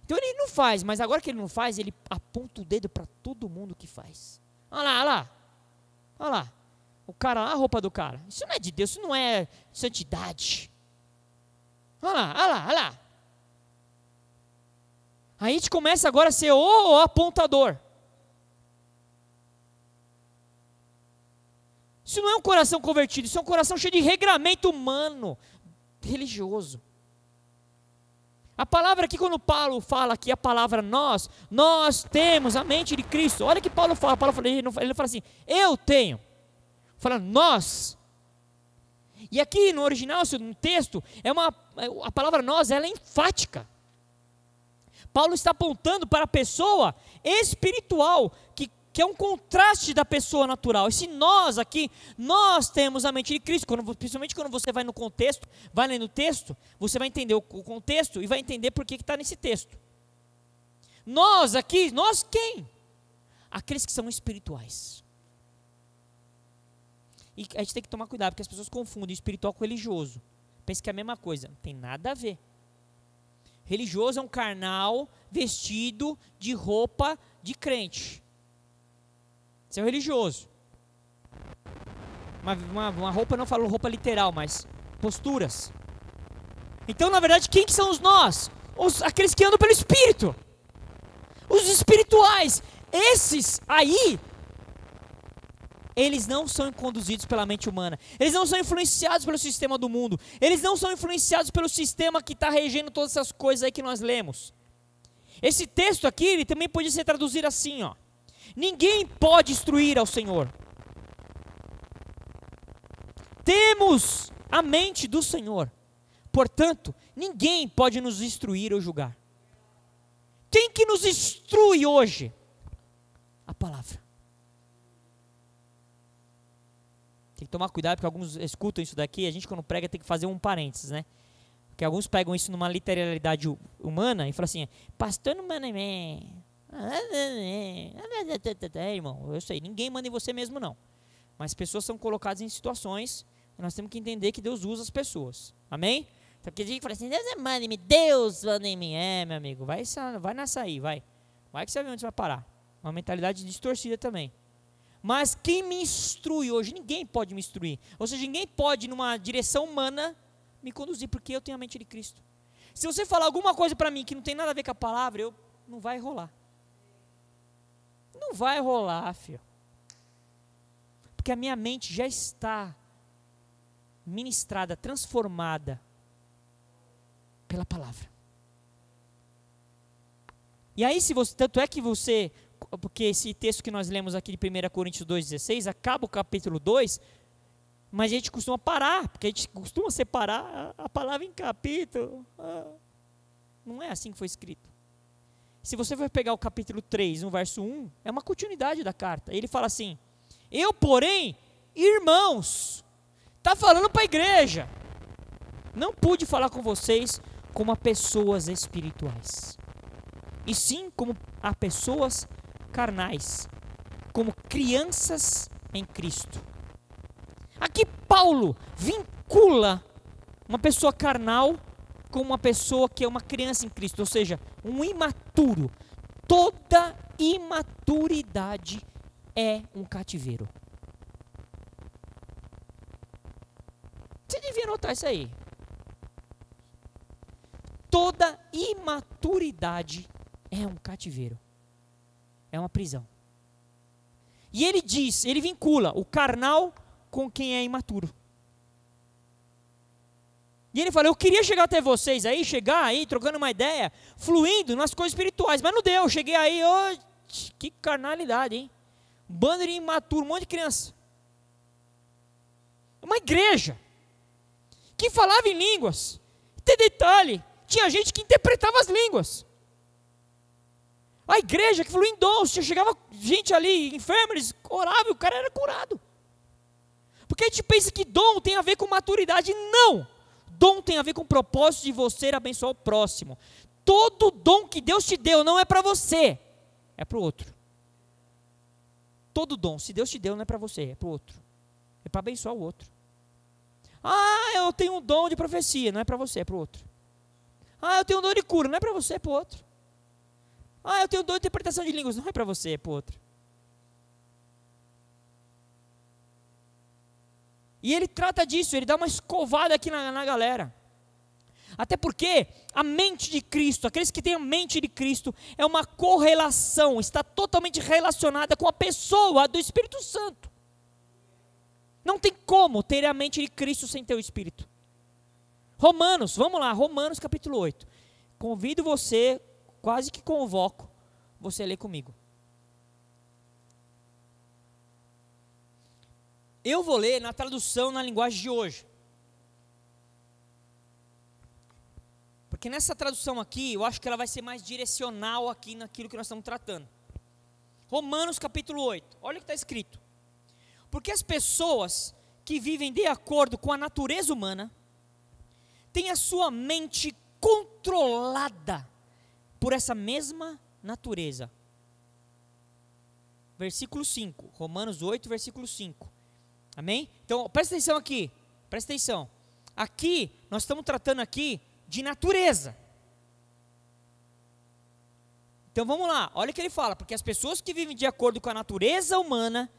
Então ele não faz, mas agora que ele não faz, ele aponta o dedo para todo mundo que faz. Olha lá. O cara lá, a roupa do cara. Isso não é de Deus, isso não é santidade. Olha lá. Aí a gente começa agora a ser o apontador. Isso não é um coração convertido, isso é um coração cheio de regramento humano, religioso. A palavra aqui, quando Paulo fala aqui, a palavra nós temos a mente de Cristo. Olha que Paulo fala, ele fala assim, eu tenho. Fala nós. E aqui no original, no texto, a palavra nós, ela é enfática. Paulo está apontando para a pessoa espiritual, que é um contraste da pessoa natural. Esse nós aqui, nós temos a mente de Cristo. Principalmente quando você vai no contexto, vai ler no texto, você vai entender o contexto e vai entender por que está nesse texto. Nós aqui, nós quem? Aqueles que são espirituais. E a gente tem que tomar cuidado, porque as pessoas confundem espiritual com religioso. Pensa que é a mesma coisa, não tem nada a ver. Religioso é um carnal vestido de roupa de crente. Isso é um religioso. Uma roupa, não falo roupa literal, mas posturas. Então, na verdade, quem que são os nós? Aqueles que andam pelo Espírito. Os espirituais. Esses aí, eles não são conduzidos pela mente humana, eles não são influenciados pelo sistema do mundo, eles não são influenciados pelo sistema que está regendo todas essas coisas aí que nós lemos. Esse texto aqui, ele também pode ser traduzido assim, ó: ninguém pode instruir ao Senhor. Temos a mente do Senhor, portanto, ninguém pode nos instruir ou julgar. Quem que nos instrui hoje? A palavra. Tem que tomar cuidado, porque alguns escutam isso daqui, a gente quando prega tem que fazer um parênteses, né? Porque alguns pegam isso numa literalidade humana e falam assim: pastor não manda em mim. Irmão, eu sei, ninguém manda em você mesmo não. Mas pessoas são colocadas em situações e nós temos que entender que Deus usa as pessoas. Amém? Então a gente fala assim: Deus manda em mim, Deus manda em mim. Meu amigo, vai nessa aí, vai. Vai que você vai ver onde você vai parar. Uma mentalidade distorcida também. Mas quem me instrui hoje? Ninguém pode me instruir. Ou seja, ninguém pode, numa direção humana, me conduzir, porque eu tenho a mente de Cristo. Se você falar alguma coisa para mim que não tem nada a ver com a palavra, não vai rolar. Não vai rolar, filho. Porque a minha mente já está ministrada, transformada pela palavra. E aí, tanto é que você, porque esse texto que nós lemos aqui de 1 Coríntios 2,16, acaba o capítulo 2, mas a gente costuma parar, porque a gente costuma separar a palavra em capítulo. Não é assim que foi escrito. Se você for pegar o capítulo 3, no verso 1, é uma continuidade da carta. Ele fala assim: eu, porém, irmãos, está falando para a igreja, não pude falar com vocês como a pessoas espirituais, e sim como a pessoas carnais, como crianças em Cristo. Aqui Paulo vincula uma pessoa carnal com uma pessoa que é uma criança em Cristo, ou seja, um imaturo. Toda imaturidade é um cativeiro. Você devia notar isso aí. Toda imaturidade é um cativeiro. É uma prisão. E ele vincula o carnal com quem é imaturo. E ele fala: eu queria chegar até vocês aí, trocando uma ideia, fluindo nas coisas espirituais, mas não deu. Cheguei aí, que carnalidade, hein? Um bando de imaturo, um monte de criança. Uma igreja que falava em línguas. Tem detalhe, tinha gente que interpretava as línguas. A igreja que fluía em dons, chegava gente ali, enferma, eles oravam e o cara era curado. Porque a gente pensa que dom tem a ver com maturidade. Não! Dom tem a ver com o propósito de você abençoar o próximo. Todo dom que Deus te deu não é para você, é para o outro. Todo dom, se Deus te deu, não é para você, é para o outro. É para abençoar o outro. Eu tenho um dom de profecia, não é para você, é para o outro. Eu tenho um dom de cura, não é para você, é para o outro. Eu tenho um dom de interpretação de línguas, não é para você, é para o outro. E ele trata disso, ele dá uma escovada aqui na galera. Até porque a mente de Cristo, aqueles que têm a mente de Cristo, é uma correlação, está totalmente relacionada com a pessoa do Espírito Santo. Não tem como ter a mente de Cristo sem ter o Espírito. Romanos, vamos lá, Romanos capítulo 8. Convido você, quase que convoco, você a ler comigo. Eu vou ler na tradução, na linguagem de hoje. Porque nessa tradução aqui, eu acho que ela vai ser mais direcional aqui naquilo que nós estamos tratando. Romanos capítulo 8, olha o que está escrito. Porque as pessoas que vivem de acordo com a natureza humana, têm a sua mente controlada por essa mesma natureza. Versículo 5, Romanos 8, versículo 5. Amém? Então, presta atenção aqui, presta atenção. Aqui, nós estamos tratando aqui de natureza. Então, vamos lá, olha o que ele fala. Porque as pessoas que vivem de acordo com a natureza humana,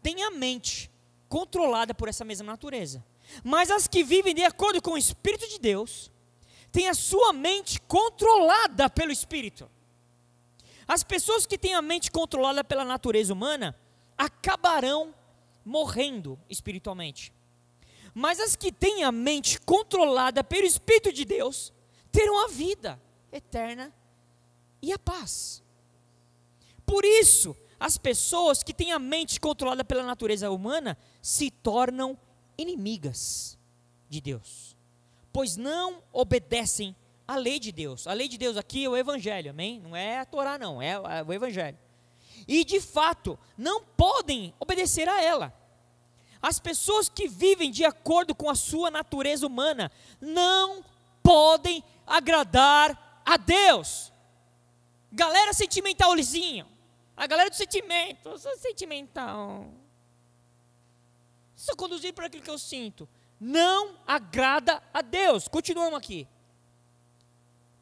têm a mente controlada por essa mesma natureza. Mas as que vivem de acordo com o Espírito de Deus, têm a sua mente controlada pelo Espírito. As pessoas que têm a mente controlada pela natureza humana, acabarão morrendo espiritualmente. Mas as que têm a mente controlada pelo Espírito de Deus terão a vida eterna e a paz. Por isso, as pessoas que têm a mente controlada pela natureza humana se tornam inimigas de Deus, pois não obedecem à lei de Deus. A lei de Deus aqui é o Evangelho, amém? Não é a Torá não, é o Evangelho. E de fato, não podem obedecer a ela. As pessoas que vivem de acordo com a sua natureza humana não podem agradar a Deus. Galera sentimentalzinho, a galera do sentimento, eu sou sentimental, sou conduzido por aquilo que eu sinto, não agrada a Deus. Continuamos aqui.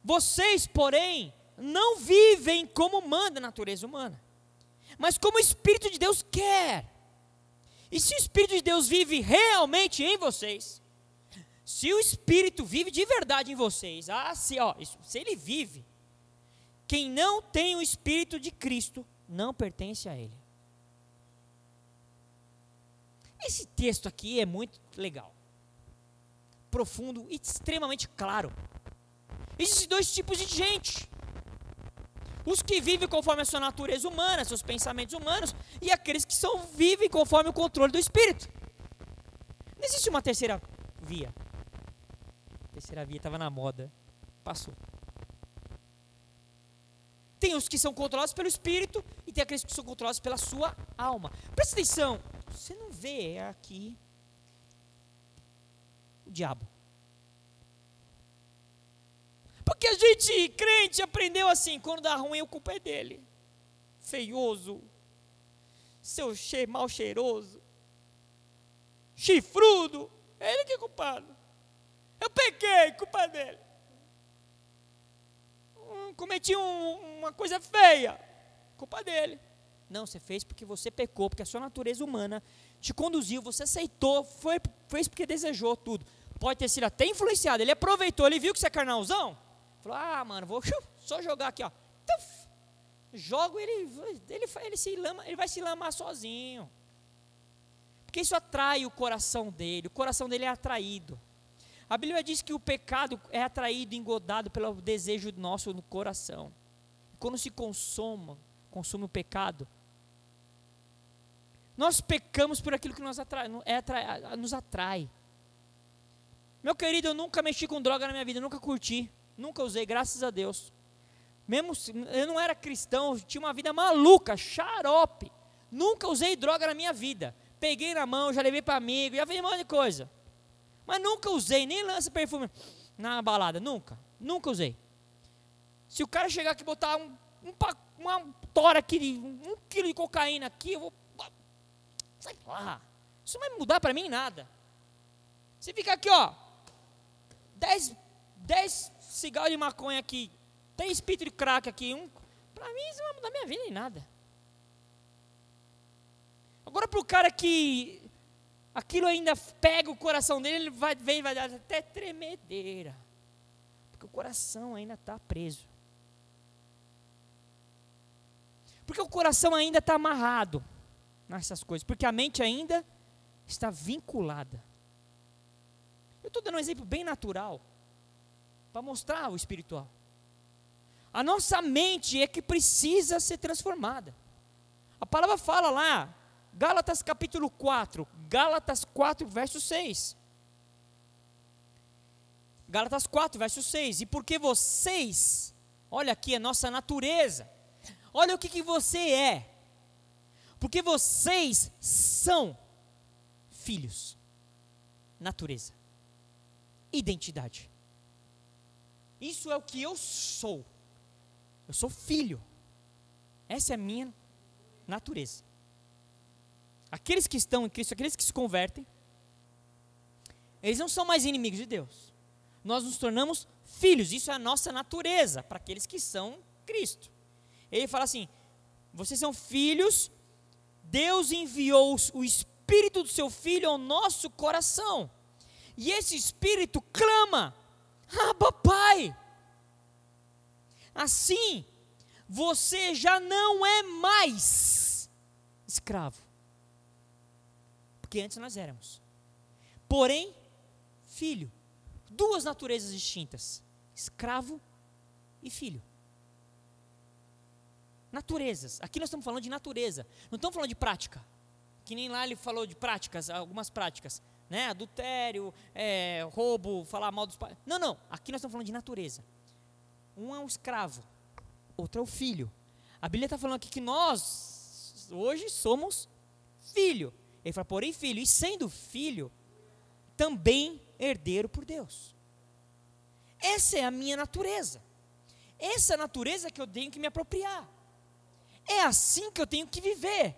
Vocês, porém, não vivem como manda a natureza humana, mas como o Espírito de Deus quer. E se o Espírito de Deus vive realmente em vocês, se o Espírito vive de verdade em vocês, se ele vive, quem não tem o Espírito de Cristo não pertence a ele. Esse texto aqui é muito legal, profundo e extremamente claro. Existem dois tipos de gente: os que vivem conforme a sua natureza humana, seus pensamentos humanos, e aqueles que vivem conforme o controle do Espírito. Não existe uma terceira via. A terceira via estava na moda, passou. Tem os que são controlados pelo Espírito e tem aqueles que são controlados pela sua alma. Presta atenção, você não vê aqui o diabo. Porque a gente, crente, aprendeu assim: quando dá ruim, a culpa é dele. Feioso, mal cheiroso, chifrudo, é ele que é culpado. Eu pequei, culpa dele. Cometi uma coisa feia, culpa dele. Não, você fez porque você pecou, porque a sua natureza humana te conduziu, você aceitou, fez porque desejou tudo. Pode ter sido até influenciado, ele aproveitou, ele viu que você é carnalzão. Falou: mano, vou só jogar aqui, ó. Jogo, ele vai se lamar sozinho. Porque isso atrai o coração dele é atraído. A Bíblia diz que o pecado é atraído, engodado pelo desejo nosso no coração. Quando se consome o pecado, nós pecamos por aquilo que nos atrai. Meu querido, eu nunca mexi com droga na minha vida, nunca curti. Nunca usei, graças a Deus. Mesmo eu não era cristão, eu tinha uma vida maluca, xarope. Nunca usei droga na minha vida. Peguei na mão, já levei para amigo, já fiz um monte de coisa. Mas nunca usei, nem lança perfume na balada, nunca usei. Se o cara chegar aqui e botar uma tora aqui, 1 quilo de cocaína aqui, eu vou, sei lá, isso não vai mudar para mim nada. Se ficar aqui, ó, 10 cigarros de maconha aqui, 3 pitos de crack aqui, para mim isso não vai mudar minha vida em nada. Agora para o cara que aquilo ainda pega o coração dele, ele vai dar até tremedeira, porque o coração ainda está preso, porque o coração ainda está amarrado nessas coisas, porque a mente ainda está vinculada. Eu estou dando um exemplo bem natural, para mostrar o espiritual. A nossa mente é que precisa ser transformada. A palavra fala lá, Gálatas capítulo 4, Gálatas 4, verso 6. Gálatas 4, verso 6. E porque vocês, olha aqui a nossa natureza, olha o que você é. Porque vocês são filhos. Natureza. Identidade. Isso é o que eu sou. Eu sou filho. Essa é a minha natureza. Aqueles que estão em Cristo, aqueles que se convertem, eles não são mais inimigos de Deus. Nós nos tornamos filhos. Isso é a nossa natureza para aqueles que são Cristo. Ele fala assim: vocês são filhos. Deus enviou o Espírito do seu Filho ao nosso coração. E esse Espírito clama: Abba, Pai. Assim, você já não é mais escravo, porque antes nós éramos. Porém, filho, duas naturezas distintas, escravo e filho. Naturezas, aqui nós estamos falando de natureza, não estamos falando de prática, que nem lá ele falou de práticas, algumas práticas, né? Adultério, roubo, falar mal dos pais. Não, aqui nós estamos falando de natureza. Um é um escravo, outro é o filho. A Bíblia está falando aqui que nós hoje somos filho. Ele fala, porém filho, e sendo filho, também herdeiro por Deus. Essa é a minha natureza. Essa é a natureza que eu tenho que me apropriar. É assim que eu tenho que viver.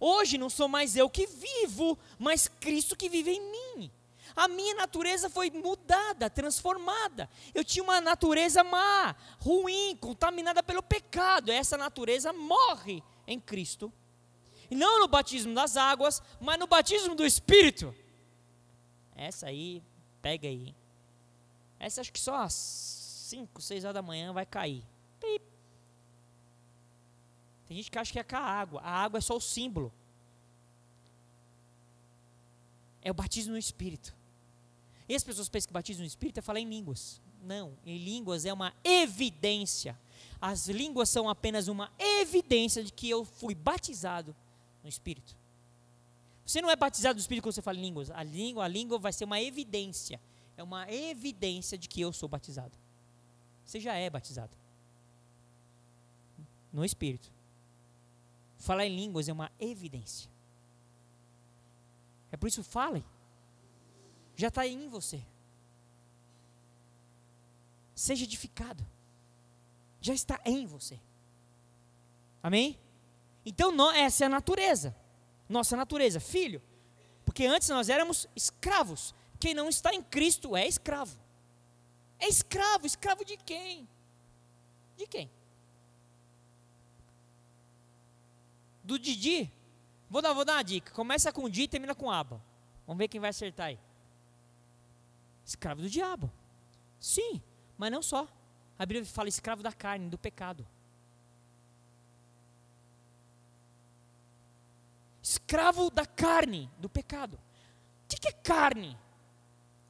Hoje não sou mais eu que vivo, mas Cristo que vive em mim. A minha natureza foi mudada, transformada. Eu tinha uma natureza má, ruim, contaminada pelo pecado. Essa natureza morre em Cristo. E não no batismo das águas, mas no batismo do Espírito. Essa aí, pega aí. Essa acho que só às 5, 6 horas da manhã vai cair. Pip. Tem gente que acha que é com a água. A água é só o símbolo. É o batismo no Espírito. E as pessoas pensam que batismo no Espírito é falar em línguas. Não, em línguas é uma evidência. As línguas são apenas uma evidência de que eu fui batizado no Espírito. Você não é batizado no Espírito quando você fala em línguas. A língua vai ser uma evidência. É uma evidência de que eu sou batizado. Você já é batizado no Espírito. Falar em línguas é uma evidência. É por isso, fale. Já está em você. Seja edificado. Já está em você. Amém? Então, essa é a natureza. Nossa natureza, filho. Porque antes nós éramos escravos. Quem não está em Cristo é escravo. É escravo. Escravo de quem? De quem? Do Didi? Vou dar uma dica. Começa com Di e termina com Aba. Vamos ver quem vai acertar aí. Escravo do diabo. Sim, mas não só. A Bíblia fala escravo da carne, do pecado. Escravo da carne, do pecado. O que é carne?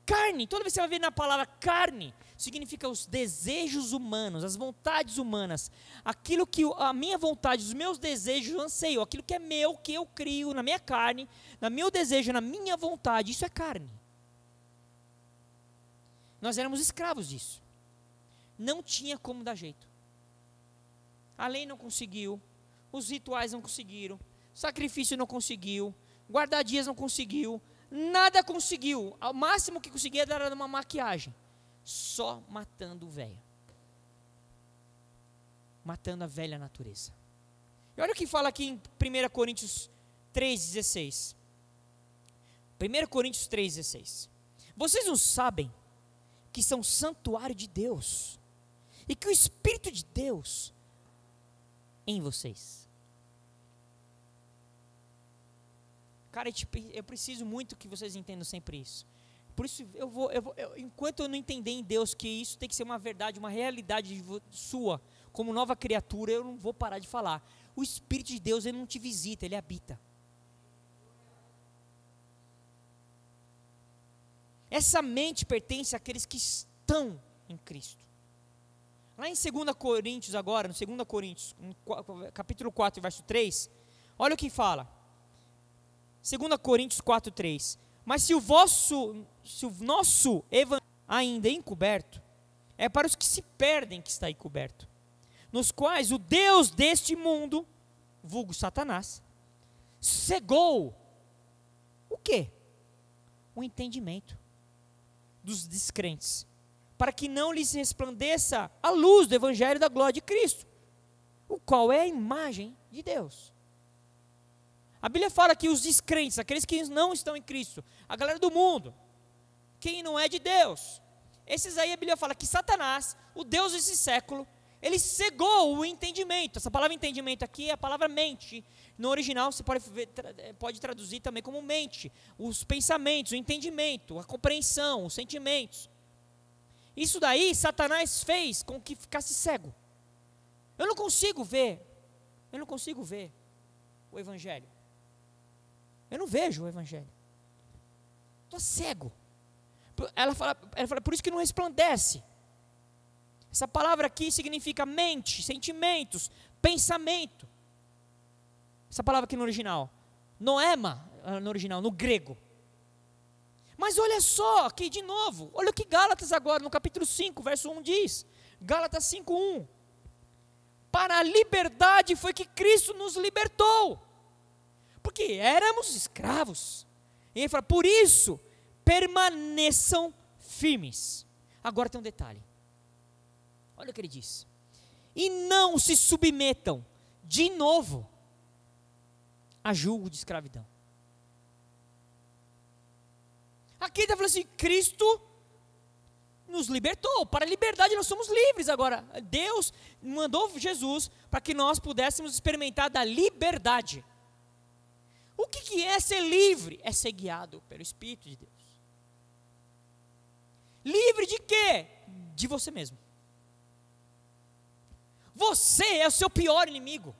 Carne, toda vez que você vai ver na palavra carne, significa os desejos humanos, as vontades humanas, aquilo que a minha vontade, os meus desejos, eu anseio, aquilo que é meu, que eu crio na minha carne, no meu desejo, na minha vontade, isso é carne. Nós éramos escravos disso. Não tinha como dar jeito. A lei não conseguiu, os rituais não conseguiram, sacrifício não conseguiu, guardar dias não conseguiu, nada conseguiu. O máximo que conseguia era uma maquiagem. Só matando o velho. Matando a velha natureza. E olha o que fala aqui em 1 Coríntios 3,16. 1 Coríntios 3,16. Vocês não sabem que são santuário de Deus e que o Espírito de Deus em vocês. Cara, eu preciso muito que vocês entendam sempre isso. Por isso, enquanto eu não entender em Deus que isso tem que ser uma verdade, uma realidade sua, como nova criatura, eu não vou parar de falar. O Espírito de Deus, ele não te visita, ele habita. Essa mente pertence àqueles que estão em Cristo. Lá em 2 Coríntios agora, no 2 Coríntios, capítulo 4, verso 3, olha o que fala. 2 Coríntios 4, 3. Mas se o nosso evangelho ainda é encoberto, é para os que se perdem que está encoberto, nos quais o Deus deste mundo, vulgo Satanás, cegou o quê? O entendimento dos descrentes, para que não lhes resplandeça a luz do evangelho da glória de Cristo, o qual é a imagem de Deus. A Bíblia fala que os descrentes, aqueles que não estão em Cristo, a galera do mundo, quem não é de Deus, esses aí a Bíblia fala que Satanás, o Deus desse século, ele cegou o entendimento. Essa palavra entendimento aqui é a palavra mente. No original você pode traduzir também como mente, os pensamentos, o entendimento, a compreensão, os sentimentos. Isso daí Satanás fez com que ficasse cego. Eu não consigo ver o Evangelho. Eu não vejo o Evangelho. Estou cego. Ela fala, por isso que não resplandece. Essa palavra aqui significa mente, sentimentos, pensamento. Essa palavra aqui no original. Noema, no original, no grego. Mas olha só, aqui de novo. Olha o que Gálatas agora, no capítulo 5, verso 1 diz. Gálatas 5:1. Para a liberdade foi que Cristo nos libertou. Porque éramos escravos. E ele fala, por isso, permaneçam firmes. Agora tem um detalhe. Olha o que ele diz. E não se submetam de novo a julgo de escravidão. Aqui ele está falando assim, Cristo nos libertou. Para a liberdade nós somos livres agora. Deus mandou Jesus para que nós pudéssemos experimentar da liberdade. O que é ser livre? É ser guiado pelo Espírito de Deus. Livre de quê? De você mesmo. Você é o seu pior inimigo.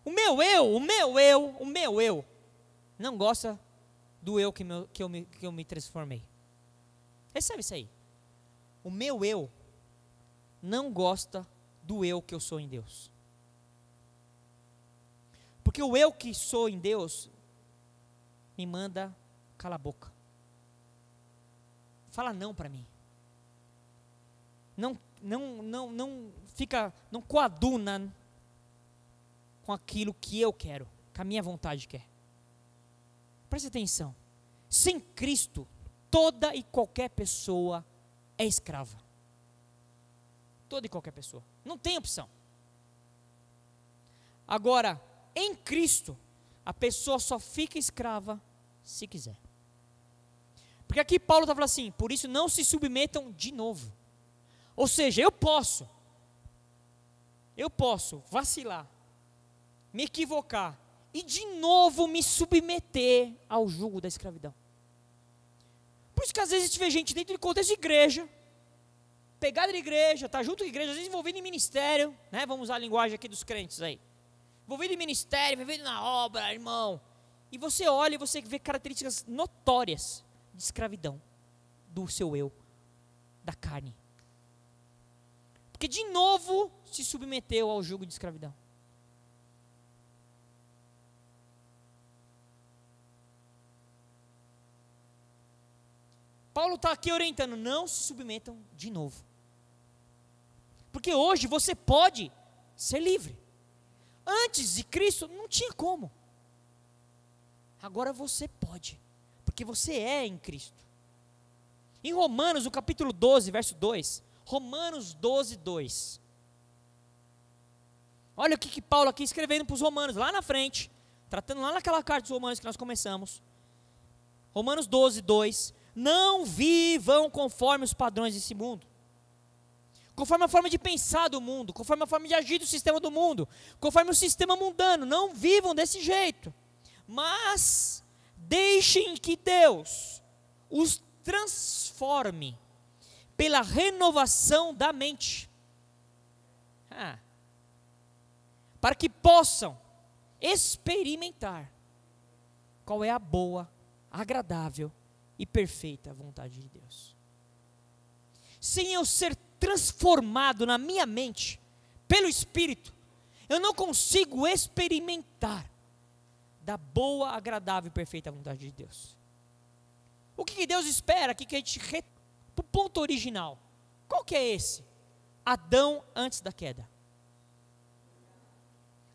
O meu eu não gosta do eu que eu me transformei. Recebe isso aí. O meu eu não gosta do eu que eu sou em Deus. Porque o eu que sou em Deus me manda cala a boca. Fala não para mim. Não coaduna com aquilo que eu quero, que a minha vontade quer. Preste atenção. Sem Cristo, toda e qualquer pessoa é escrava. Toda e qualquer pessoa. Não tem opção. Agora, em Cristo, a pessoa só fica escrava se quiser. Porque aqui Paulo está falando assim, por isso não se submetam de novo. Ou seja, eu posso vacilar, me equivocar e de novo me submeter ao jugo da escravidão. Por isso que às vezes a gente vê gente dentro de contexto de igreja, pegada de igreja, está junto com a igreja, às vezes envolvido em ministério, né? Vamos usar a linguagem aqui dos crentes aí. Envolvido em ministério, envolvido na obra, irmão. E você olha e você vê características notórias de escravidão do seu eu, da carne. Porque de novo se submeteu ao jugo de escravidão. Paulo está aqui orientando, não se submetam de novo. Porque hoje você pode ser livre. Antes de Cristo não tinha como. Agora você pode, porque você é em Cristo. Em Romanos, no capítulo 12, verso 2, Romanos 12, 2. Olha o que Paulo aqui escrevendo para os romanos, lá na frente, tratando lá naquela carta dos romanos que nós começamos. Romanos 12, 2. Não vivam conforme os padrões desse mundo, conforme a forma de pensar do mundo, conforme a forma de agir do sistema do mundo, conforme o sistema mundano. Não vivam desse jeito, mas deixem que Deus os transforme pela renovação da mente, para que possam experimentar qual é a boa, agradável e perfeita vontade de Deus. Sem eu ser transformado na minha mente pelo Espírito, eu não consigo experimentar da boa, agradável e perfeita vontade de Deus. O que Deus espera aqui que a gente para o ponto original. Qual que é esse? Adão antes da queda.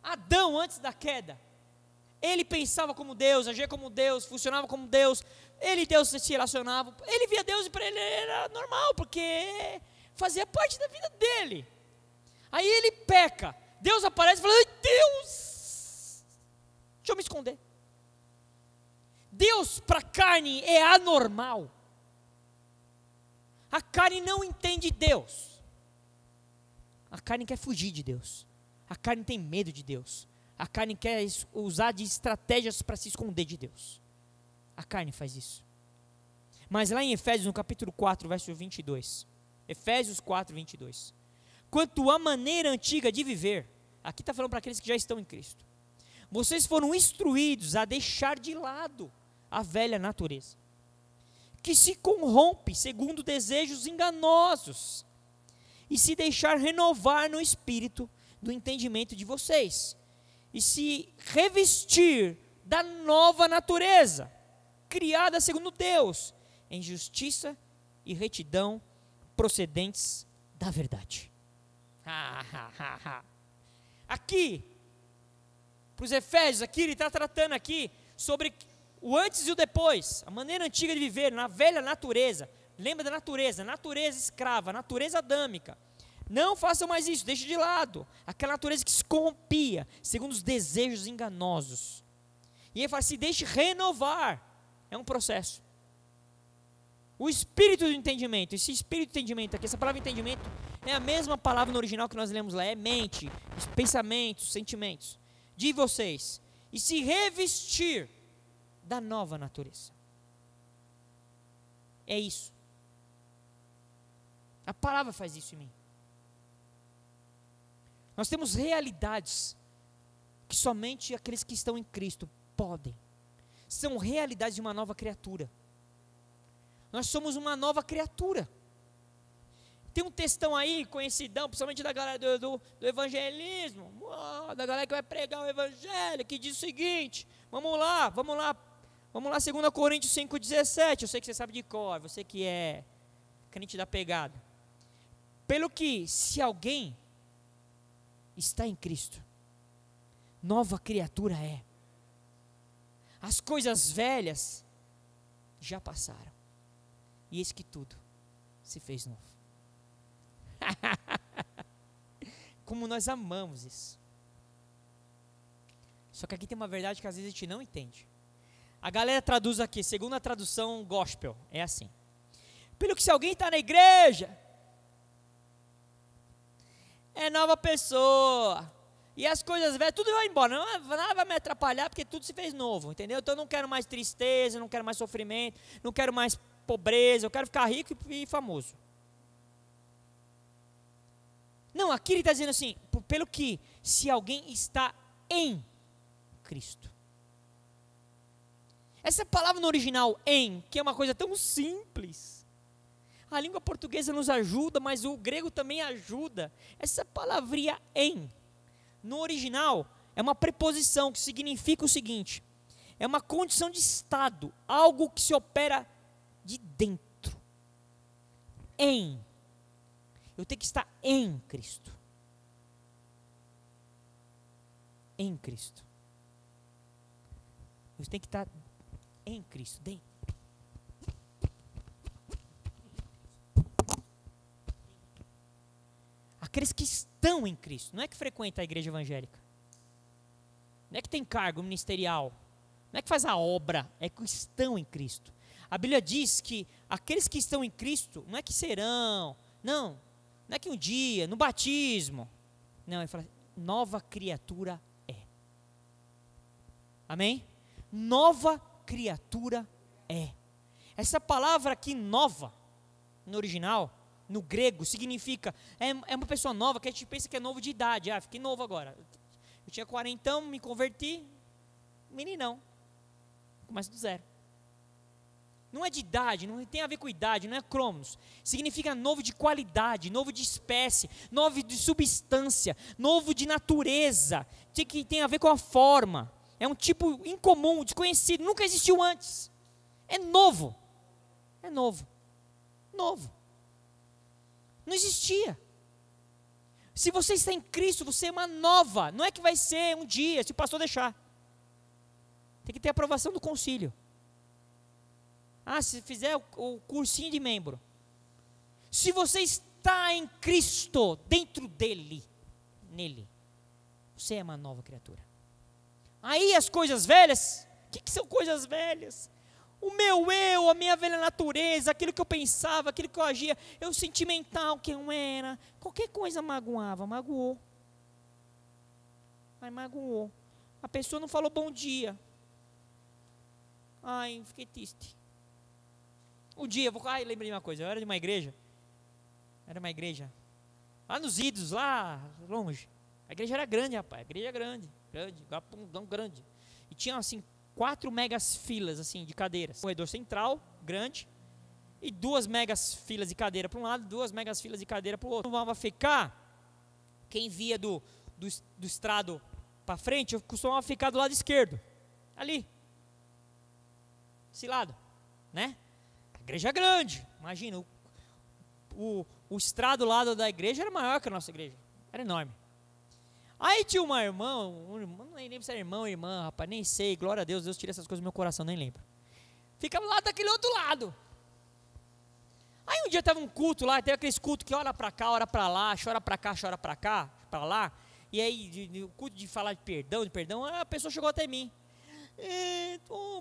Adão antes da queda. Ele pensava como Deus, agia como Deus, funcionava como Deus. Ele e Deus se relacionavam. Ele via Deus e para ele era normal, porque fazia parte da vida dele. Aí ele peca. Deus aparece e fala: ai, Deus, deixa eu me esconder. Deus para a carne é anormal. A carne não entende Deus. A carne quer fugir de Deus. A carne tem medo de Deus. A carne quer usar de estratégias para se esconder de Deus. A carne faz isso. Mas lá em Efésios, no capítulo 4, verso 22. Efésios 4, 22. Quanto à maneira antiga de viver, aqui está falando para aqueles que já estão em Cristo. Vocês foram instruídos a deixar de lado a velha natureza, que se corrompe segundo desejos enganosos, e se deixar renovar no espírito do entendimento de vocês, e se revestir da nova natureza, criada segundo Deus, em justiça e retidão procedentes da verdade. Aqui, para os Efésios, aqui ele está tratando aqui sobre o antes e o depois, a maneira antiga de viver, na velha natureza. Lembra da natureza escrava, natureza adâmica. Não façam mais isso, deixe de lado aquela natureza que se corrompia, segundo os desejos enganosos. E ele fala, se deixe renovar, é um processo. O espírito do entendimento, esse espírito do entendimento aqui, essa palavra entendimento, é a mesma palavra no original que nós lemos lá, é mente, pensamentos, sentimentos, de vocês, e se revestir da nova natureza. É isso. A palavra faz isso em mim. Nós temos realidades que somente aqueles que estão em Cristo podem. São realidades de uma nova criatura. Nós somos uma nova criatura. Tem um textão aí, conhecidão, principalmente da galera do evangelismo, da galera que vai pregar o evangelho, que diz o seguinte, vamos lá, 2 Coríntios 5,17, eu sei que você sabe de cor, você que é crente da pegada. Pelo que, se alguém está em Cristo, nova criatura é. As coisas velhas já passaram, e eis que tudo se fez novo. Como nós amamos isso. Só que aqui tem uma verdade que às vezes a gente não entende. A galera traduz aqui, segundo a tradução gospel, é assim: pelo que se alguém está na igreja, é nova pessoa, e as coisas velhas, tudo vai embora, nada vai me atrapalhar, porque tudo se fez novo, entendeu? Então eu não quero mais tristeza, não quero mais sofrimento, não quero mais pobreza, eu quero ficar rico e famoso. Não, aqui ele está dizendo assim, pelo que, se alguém está em Cristo. Essa palavra no original, em, que é uma coisa tão simples, a língua portuguesa nos ajuda, mas o grego também ajuda. Essa palavrinha em, no original, é uma preposição que significa o seguinte, é uma condição de estado, algo que se opera de dentro. Em. Eu tenho que estar em Cristo. Em Cristo. Eu tenho que estar em Cristo, dentro. Aqueles que estão em Cristo, não é que frequentam a igreja evangélica, não é que tem cargo ministerial, não é que faz a obra, é que estão em Cristo. A Bíblia diz que aqueles que estão em Cristo, não é que serão, não é que um dia, no batismo, não, ele fala, nova criatura é. Amém? Nova criatura é. Essa palavra aqui, nova, no original, no grego, significa, é uma pessoa nova, que a gente pensa que é novo de idade, fiquei novo agora. Eu tinha 40, me converti, meninão, começo do zero. Não é de idade, não tem a ver com idade, não é cromos. Significa novo de qualidade, novo de espécie, novo de substância, novo de natureza. Tem a ver com a forma. É um tipo incomum, desconhecido, nunca existiu antes. É novo. É novo. Novo. Não existia. Se você está em Cristo, você é uma nova. Não é que vai ser um dia, se o pastor deixar. Tem que ter aprovação do concílio. Se fizer o cursinho de membro. Se você está em Cristo, dentro dele, nele, você é uma nova criatura. Aí as coisas velhas, o que são coisas velhas? O meu eu, a minha velha natureza, aquilo que eu pensava, aquilo que eu agia, eu sentimental que eu era, qualquer coisa magoou. Mas magoou. A pessoa não falou bom dia. Ai, fiquei triste. Um dia, lembrei de uma coisa, eu era de uma igreja, lá nos Idos, lá longe, a igreja era grande, rapaz, a igreja grande, galpão grande, e tinha assim, 4 megas filas assim, de cadeiras. Um corredor central, grande, e 2 megas filas de cadeira para um lado, 2 megas filas de cadeira para o outro. Costumava ficar, quem via do estrado para frente, eu costumava ficar do lado esquerdo, ali, esse lado, né? A igreja é grande, imagina, o estrado lá da igreja era maior que a nossa igreja, era enorme. Aí tinha uma irmã, nem lembro se era irmão ou irmã, rapaz, nem sei, glória a Deus, Deus tira essas coisas do meu coração, nem lembro. Ficava lá daquele outro lado. Aí um dia tava um culto lá, tem aqueles cultos que ora para cá, ora para lá, chora para cá, para lá. E aí, o culto de falar de perdão, a pessoa chegou até mim.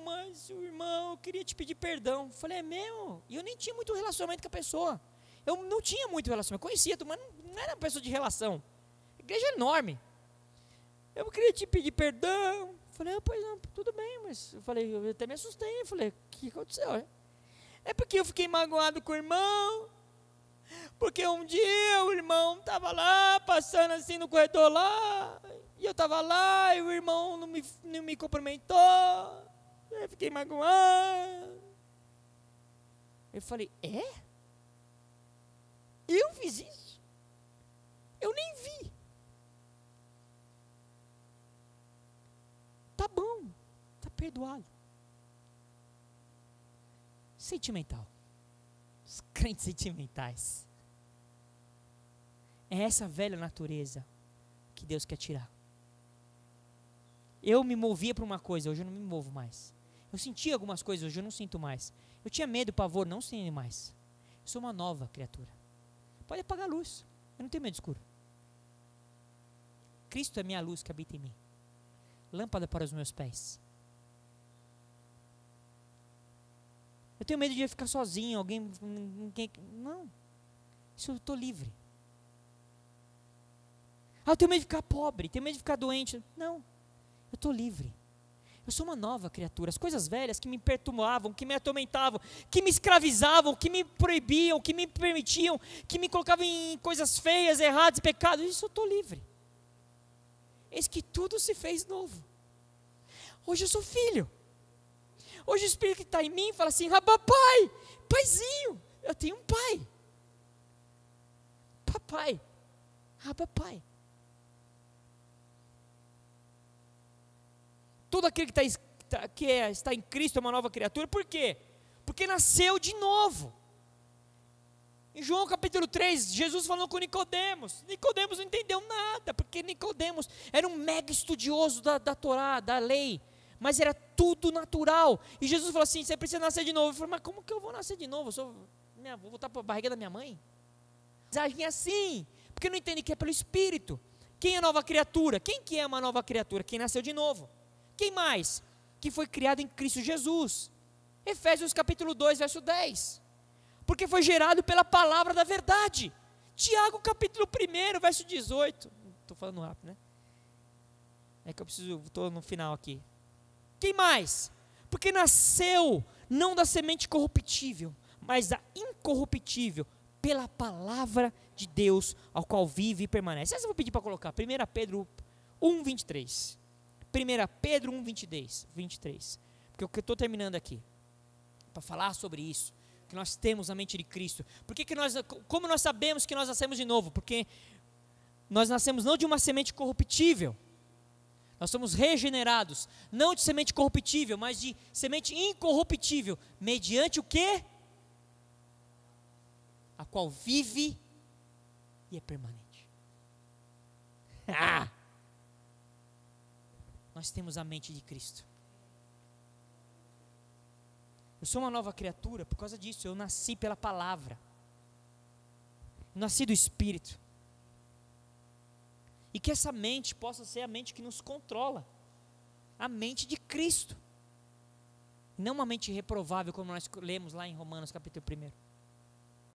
Mas o irmão, eu queria te pedir perdão. Eu falei, é mesmo? E eu nem tinha muito relacionamento com a pessoa. Eu não tinha muito relacionamento, conhecia, mas não era uma pessoa de relação. A igreja é enorme. Eu queria te pedir perdão. Eu falei, pois não, tudo bem, mas eu falei, eu até me assustei. Eu falei, o que aconteceu? É porque eu fiquei magoado com o irmão. Porque um dia o irmão estava lá, passando assim no corredor lá, e eu estava lá, e o irmão não me cumprimentou, eu fiquei magoado. Eu falei, eu fiz isso? Eu nem vi. Tá bom, tá perdoado. Sentimental. Os crentes sentimentais. É essa velha natureza que Deus quer tirar. Eu me movia para uma coisa, hoje eu não me movo mais. Eu sentia algumas coisas, hoje eu não sinto mais. Eu tinha medo, pavor, não sinto mais. Eu sou uma nova criatura. Pode apagar a luz, eu não tenho medo escuro. Cristo é minha luz que habita em mim. Lâmpada para os meus pés. Eu tenho medo de ficar sozinho, não. Isso eu estou livre. Eu tenho medo de ficar pobre, tenho medo de ficar doente. Não, eu estou livre. Eu sou uma nova criatura. As coisas velhas que me perturbavam, que me atormentavam, que me escravizavam, que me proibiam, que me permitiam, que me colocavam em coisas feias, erradas, pecados, isso eu estou livre. Eis que tudo se fez novo. Hoje eu sou filho. Hoje o Espírito que está em mim fala assim, papai, paizinho, eu tenho um pai. Papai, pai. Todo aquele que está em Cristo é uma nova criatura. Por quê? Porque nasceu de novo. Em João capítulo 3, Jesus falou com Nicodemos. Nicodemos não entendeu nada, porque Nicodemos era um mega estudioso da Torá, da lei, mas era tudo natural. E Jesus falou assim, você precisa nascer de novo. Eu falei, mas como que eu vou nascer de novo? Vou voltar para a barriga da minha mãe? Eles agem assim, porque não entendem que é pelo Espírito. Quem é a nova criatura? Quem que é uma nova criatura? Quem nasceu de novo. Quem mais? Que foi criado em Cristo Jesus. Efésios capítulo 2, verso 10. Porque foi gerado pela palavra da verdade. Tiago capítulo 1, verso 18. Estou falando rápido, né? É que eu estou no final aqui. Quem mais? Porque nasceu não da semente corruptível, mas da incorruptível, pela palavra de Deus, ao qual vive e permanece. Essa eu vou pedir para colocar. 1 Pedro 1, 23. 1 Pedro 1, 23. Porque eu estou terminando aqui. Para falar sobre isso. Que nós temos a mente de Cristo. Como nós sabemos que nós nascemos de novo? Porque nós nascemos não de uma semente corruptível. Nós somos regenerados. Não de semente corruptível, mas de semente incorruptível. Mediante o quê? A qual vive e é permanente. Nós temos a mente de Cristo. Eu sou uma nova criatura por causa disso. Eu nasci pela palavra. Eu nasci do Espírito. E que essa mente possa ser a mente que nos controla. A mente de Cristo. Não uma mente reprovável, como nós lemos lá em Romanos capítulo 1.